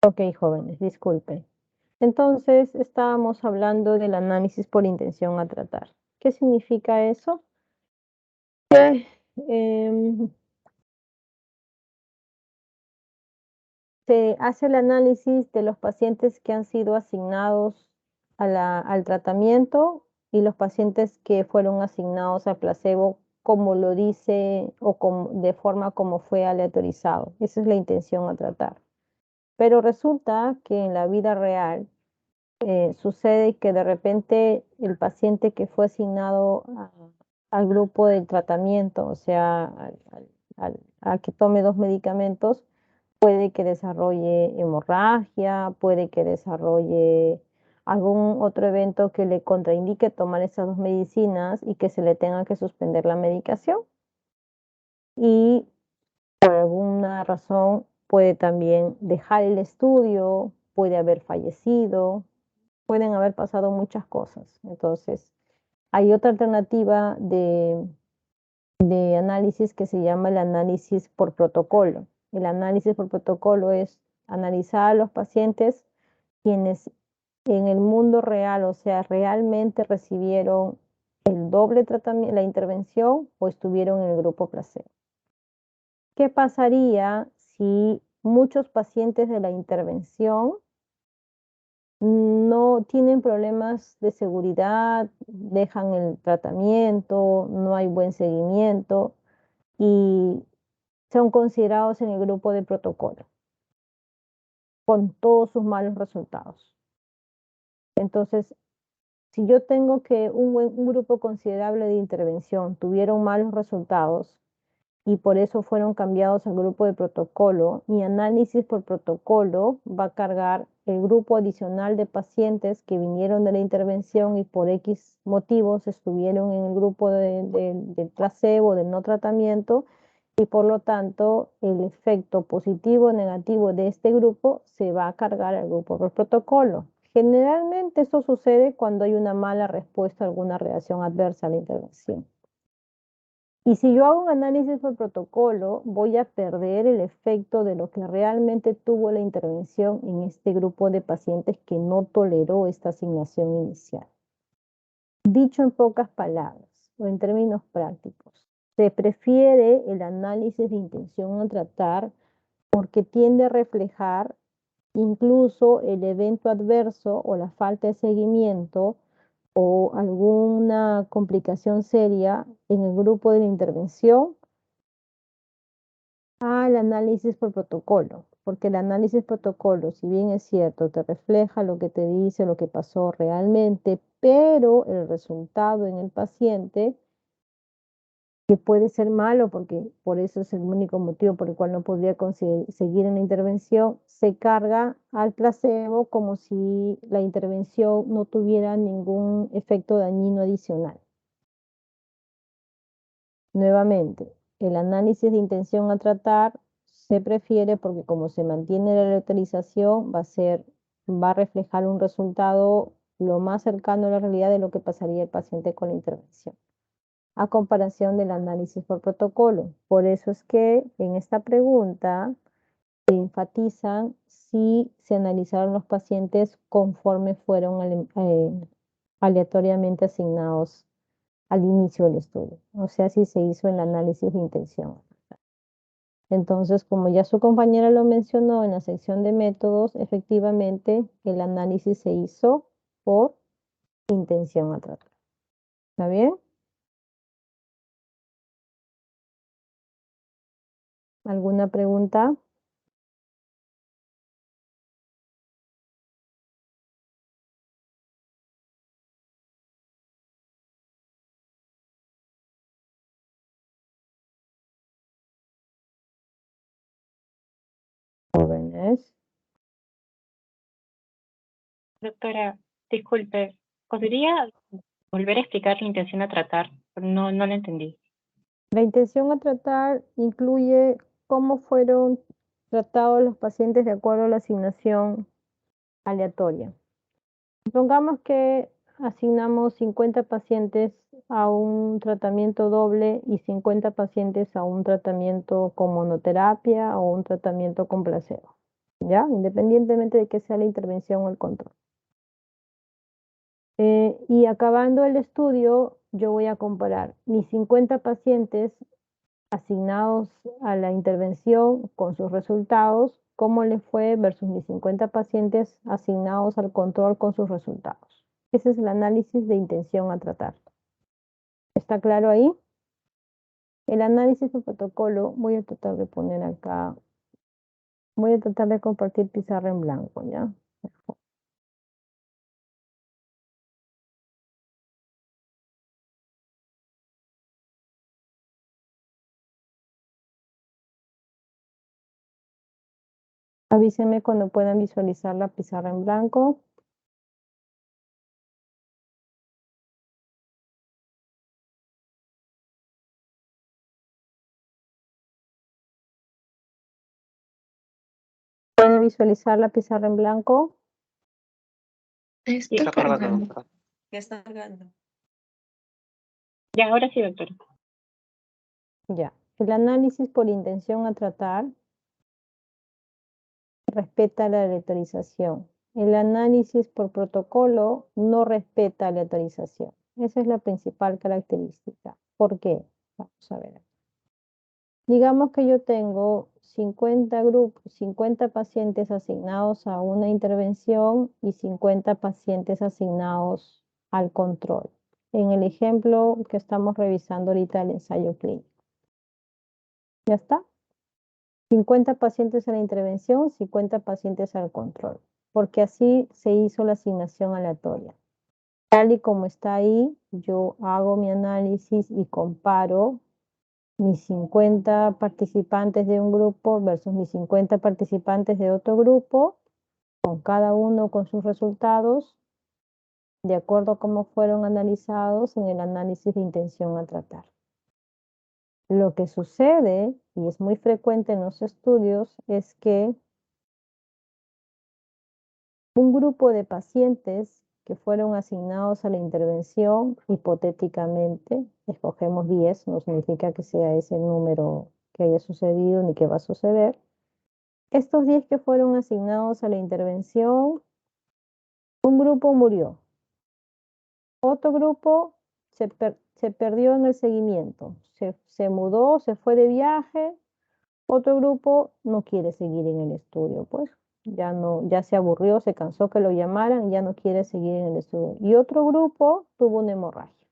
Ok, jóvenes, disculpen. Entonces, estábamos hablando del análisis por intención a tratar. ¿Qué significa eso? Que se hace el análisis de los pacientes que han sido asignados al tratamiento y los pacientes que fueron asignados al placebo, como lo dice o de forma como fue aleatorizado. Esa es la intención a tratar. Pero resulta que en la vida real sucede que de repente el paciente que fue asignado al grupo del tratamiento, o sea, a que tome 2 medicamentos, puede que desarrolle hemorragia, puede que desarrolle algún otro evento que le contraindique tomar esas 2 medicinas y que se le tenga que suspender la medicación. Y por alguna razón puede también dejar el estudio, puede haber fallecido, pueden haber pasado muchas cosas. Entonces, hay otra alternativa de análisis que se llama el análisis por protocolo. El análisis por protocolo es analizar a los pacientes quienes en el mundo real, o sea, realmente recibieron el doble tratamiento, la intervención, o estuvieron en el grupo placebo. ¿Qué pasaría si muchos pacientes de la intervención no tienen problemas de seguridad, dejan el tratamiento, no hay buen seguimiento y son considerados en el grupo de protocolo con todos sus malos resultados? Entonces, si yo tengo que un grupo considerable de intervención tuvieron malos resultados y por eso fueron cambiados al grupo de protocolo, mi análisis por protocolo va a cargar el grupo adicional de pacientes que vinieron de la intervención y por X motivos estuvieron en el grupo del placebo, del no tratamiento, y por lo tanto el efecto positivo o negativo de este grupo se va a cargar al grupo por protocolo. Generalmente esto sucede cuando hay una mala respuesta a alguna reacción adversa a la intervención. Y si yo hago un análisis por protocolo, voy a perder el efecto de lo que realmente tuvo la intervención en este grupo de pacientes que no toleró esta asignación inicial. Dicho en pocas palabras o en términos prácticos, se prefiere el análisis de intención a tratar porque tiende a reflejar incluso el evento adverso o la falta de seguimiento o alguna complicación seria en el grupo de la intervención al análisis por protocolo, porque el análisis protocolo, si bien es cierto, te refleja lo que te dice, lo que pasó realmente, pero el resultado en el paciente, que puede ser malo, porque por eso es el único motivo por el cual no podría seguir en la intervención, se carga al placebo como si la intervención no tuviera ningún efecto dañino adicional. Nuevamente, el análisis de intención a tratar se prefiere porque como se mantiene la aleatorización, va a reflejar un resultado lo más cercano a la realidad de lo que pasaría el paciente con la intervención, a comparación del análisis por protocolo. Por eso es que en esta pregunta se enfatizan si se analizaron los pacientes conforme fueron aleatoriamente asignados al inicio del estudio, o sea, si se hizo el análisis de intención. Entonces, como ya su compañera lo mencionó en la sección de métodos, efectivamente el análisis se hizo por intención a tratar. ¿Está bien? ¿Alguna pregunta? Jóvenes. Doctora, disculpe, ¿podría volver a explicar la intención a tratar? No la entendí. La intención a tratar incluye cómo fueron tratados los pacientes de acuerdo a la asignación aleatoria. Supongamos que asignamos 50 pacientes a un tratamiento doble y 50 pacientes a un tratamiento con monoterapia o un tratamiento con placebo. ¿ya? Independientemente de que sea la intervención o el control. Y acabando el estudio, yo voy a comparar mis 50 pacientes asignados a la intervención con sus resultados, cómo les fue versus mis 50 pacientes asignados al control con sus resultados. Ese es el análisis de intención a tratar. ¿Está claro ahí? El análisis del protocolo, voy a tratar de poner acá, voy a tratar de compartir pizarra en blanco, ¿ya? Avísenme cuando puedan visualizar la pizarra en blanco. ¿Pueden visualizar la pizarra en blanco? Está cargando. Ya está cargando. Ya, ahora sí, doctora. Ya. El análisis por intención a tratar respeta la aleatorización. El análisis por protocolo no respeta la aleatorización. Esa es la principal característica. ¿Por qué? Vamos a ver. Digamos que yo tengo 50 grupos, 50 pacientes asignados a una intervención y 50 pacientes asignados al control. En el ejemplo que estamos revisando ahorita, el ensayo clínico. ¿Ya está? 50 pacientes a la intervención, 50 pacientes al control, porque así se hizo la asignación aleatoria. Tal y como está ahí, yo hago mi análisis y comparo mis 50 participantes de un grupo versus mis 50 participantes de otro grupo, con cada uno con sus resultados, de acuerdo a cómo fueron analizados en el análisis de intención a tratar. Lo que sucede, y es muy frecuente en los estudios, es que un grupo de pacientes que fueron asignados a la intervención, hipotéticamente, escogemos 10, no significa que sea ese el número que haya sucedido ni que va a suceder. Estos 10 que fueron asignados a la intervención, un grupo murió. Otro grupo se perdió en el seguimiento, se mudó, se fue de viaje. Otro grupo no quiere seguir en el estudio, pues ya se aburrió, se cansó que lo llamaran, ya no quiere seguir en el estudio. Y otro grupo tuvo una hemorragia.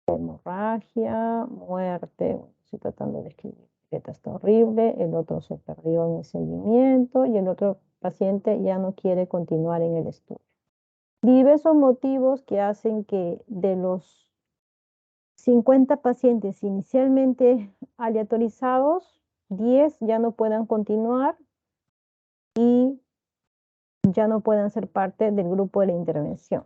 Hemorragia, muerte, estoy tratando de escribir. Esta está horrible, el otro se perdió en el seguimiento y el otro paciente ya no quiere continuar en el estudio. Diversos motivos que hacen que de los 50 pacientes inicialmente aleatorizados, 10 ya no puedan continuar y ya no puedan ser parte del grupo de la intervención.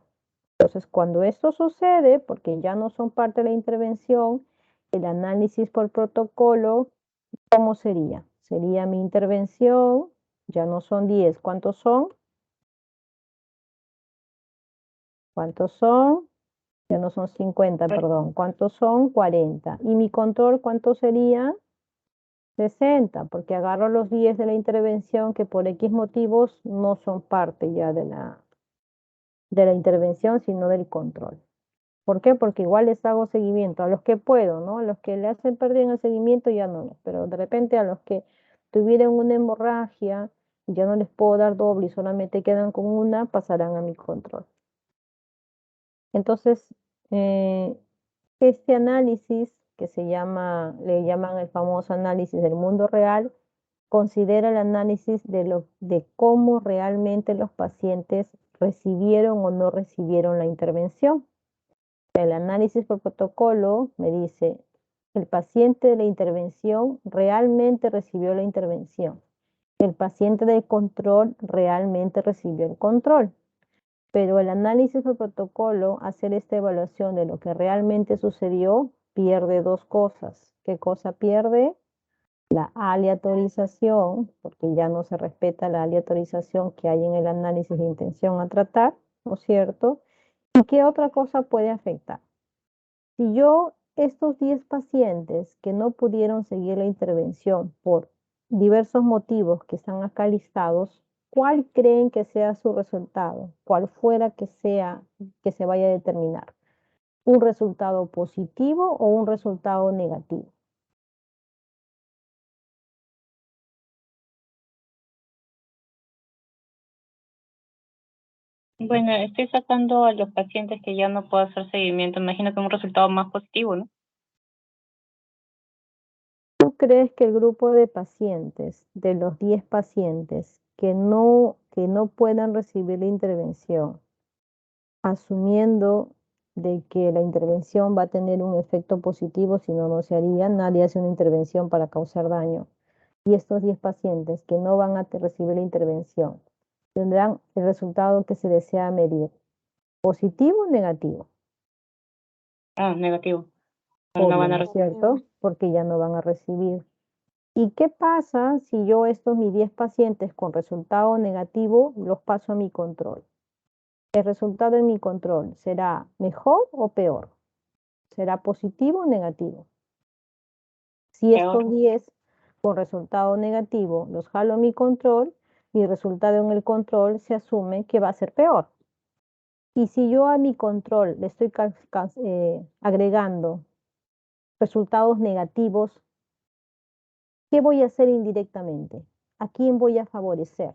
Entonces, cuando esto sucede, porque ya no son parte de la intervención, el análisis por protocolo, ¿cómo sería? Sería mi intervención, ya no son 10, ¿cuántos son? ¿Cuántos son? Ya no son 50, perdón. ¿Cuántos son? 40. ¿Y mi control cuánto sería? 60, porque agarro los 10 de la intervención que por X motivos no son parte ya de la intervención, sino del control. ¿Por qué? Porque igual les hago seguimiento a los que puedo, ¿no? A los que le hacen pérdida en el seguimiento ya no, pero de repente a los que tuvieron una hemorragia ya no les puedo dar doble y solamente quedan con una, pasarán a mi control. Entonces, este análisis que le llaman el famoso análisis del mundo real, considera el análisis de cómo realmente los pacientes recibieron o no recibieron la intervención. El análisis por protocolo me dice, el paciente de la intervención realmente recibió la intervención. El paciente del control realmente recibió el control. Pero el análisis por protocolo, hacer esta evaluación de lo que realmente sucedió, pierde dos cosas. ¿Qué cosa pierde? La aleatorización, porque ya no se respeta la aleatorización que hay en el análisis de intención a tratar, ¿no es cierto? ¿Y qué otra cosa puede afectar? Si yo estos 10 pacientes que no pudieron seguir la intervención por diversos motivos que están acá listados, ¿cuál creen que sea su resultado? ¿Cuál fuera que sea que se vaya a determinar? ¿Un resultado positivo o un resultado negativo? Bueno, estoy sacando a los pacientes que ya no puedo hacer seguimiento. Imagino que un resultado más positivo, ¿no? ¿Tú crees que el grupo de pacientes, de los 10 pacientes que no puedan recibir la intervención, asumiendo de que la intervención va a tener un efecto positivo, si no, no se haría, nadie hace una intervención para causar daño, y estos 10 pacientes que no van a recibir la intervención, tendrán el resultado que se desea medir, positivo o negativo? Ah, negativo. No van a Obvio, ¿no es cierto? Porque ya no van a recibir. ¿Y qué pasa si yo estos mis 10 pacientes con resultado negativo los paso a mi control? ¿El resultado en mi control será mejor o peor? ¿Será positivo o negativo? Si peor. estos 10 con resultado negativo los jalo a mi control, mi resultado en el control se asume que va a ser peor. Y si yo a mi control le estoy agregando resultados negativos, ¿qué voy a hacer indirectamente? ¿A quién voy a favorecer?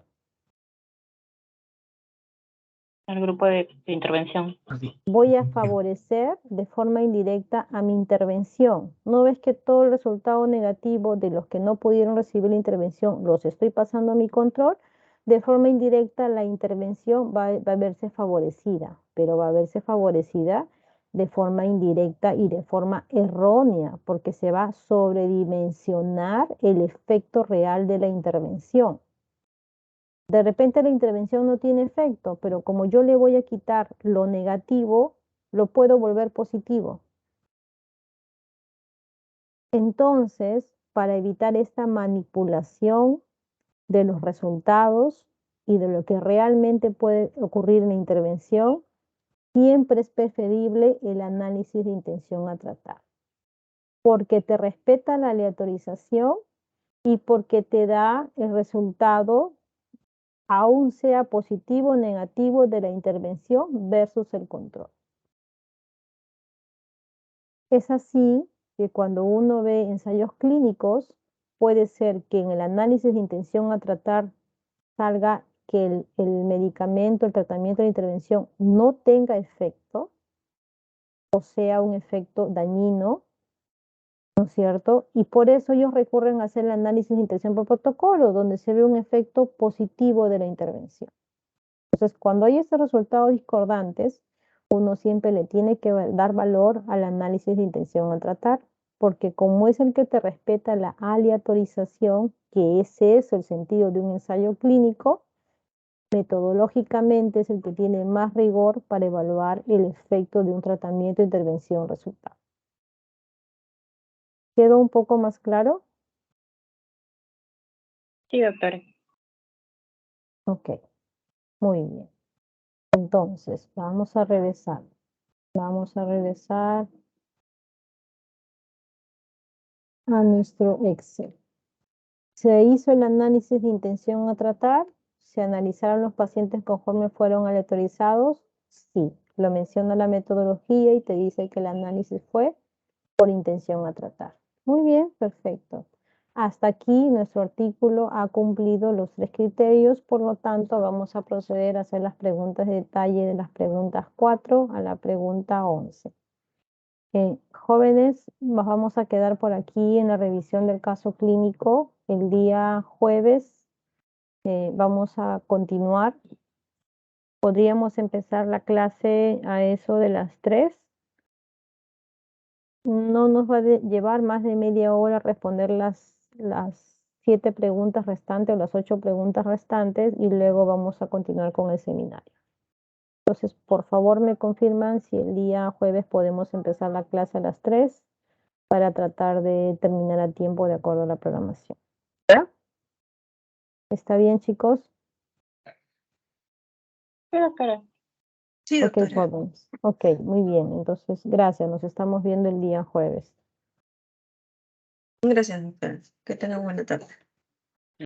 El grupo de intervención. Voy a favorecer de forma indirecta a mi intervención. ¿No ves que todo el resultado negativo de los que no pudieron recibir la intervención los estoy pasando a mi control? De forma indirecta la intervención va a verse favorecida, pero va a verse favorecida de forma indirecta y de forma errónea, porque se va a sobredimensionar el efecto real de la intervención. De repente la intervención no tiene efecto, pero como yo le voy a quitar lo negativo, lo puedo volver positivo. Entonces, para evitar esta manipulación de los resultados y de lo que realmente puede ocurrir en la intervención, siempre es preferible el análisis de intención a tratar, porque te respeta la aleatorización y porque te da el resultado aún sea positivo o negativo de la intervención versus el control. Es así que cuando uno ve ensayos clínicos, puede ser que en el análisis de intención a tratar salga que el medicamento, el tratamiento, la intervención no tenga efecto, o sea, un efecto dañino, ¿no es cierto? Y por eso ellos recurren a hacer el análisis de intención por protocolo, donde se ve un efecto positivo de la intervención. Entonces, cuando hay estos resultados discordantes, uno siempre le tiene que dar valor al análisis de intención a tratar, porque como es el que te respeta la aleatorización, que es eso el sentido de un ensayo clínico, metodológicamente es el que tiene más rigor para evaluar el efecto de un tratamiento, intervención, resultado. ¿Quedó un poco más claro? Sí, doctora. Ok, muy bien. Entonces, vamos a regresar. Vamos a regresar a nuestro Excel. Se hizo el análisis de intención a tratar. ¿Se analizaron los pacientes conforme fueron aleatorizados? Sí, lo menciona la metodología y te dice que el análisis fue por intención a tratar. Muy bien, perfecto. Hasta aquí nuestro artículo ha cumplido los 3 criterios, por lo tanto vamos a proceder a hacer las preguntas de detalle de las preguntas 4 a la pregunta 11. Jóvenes, nos vamos a quedar por aquí en la revisión del caso clínico. El día jueves vamos a continuar. Podríamos empezar la clase a eso de las 3. No nos va a llevar más de media hora responder las 7 preguntas restantes o las 8 preguntas restantes y luego vamos a continuar con el seminario. Entonces, por favor, me confirman si el día jueves podemos empezar la clase a las 3 para tratar de terminar a tiempo de acuerdo a la programación. ¿Ya? ¿Está bien, chicos? Sí, doctora. Sí, Ok, doctora. jóvenes. Ok, muy bien. Entonces, gracias. Nos estamos viendo el día jueves. Gracias, doctora. Que tenga buena tarde.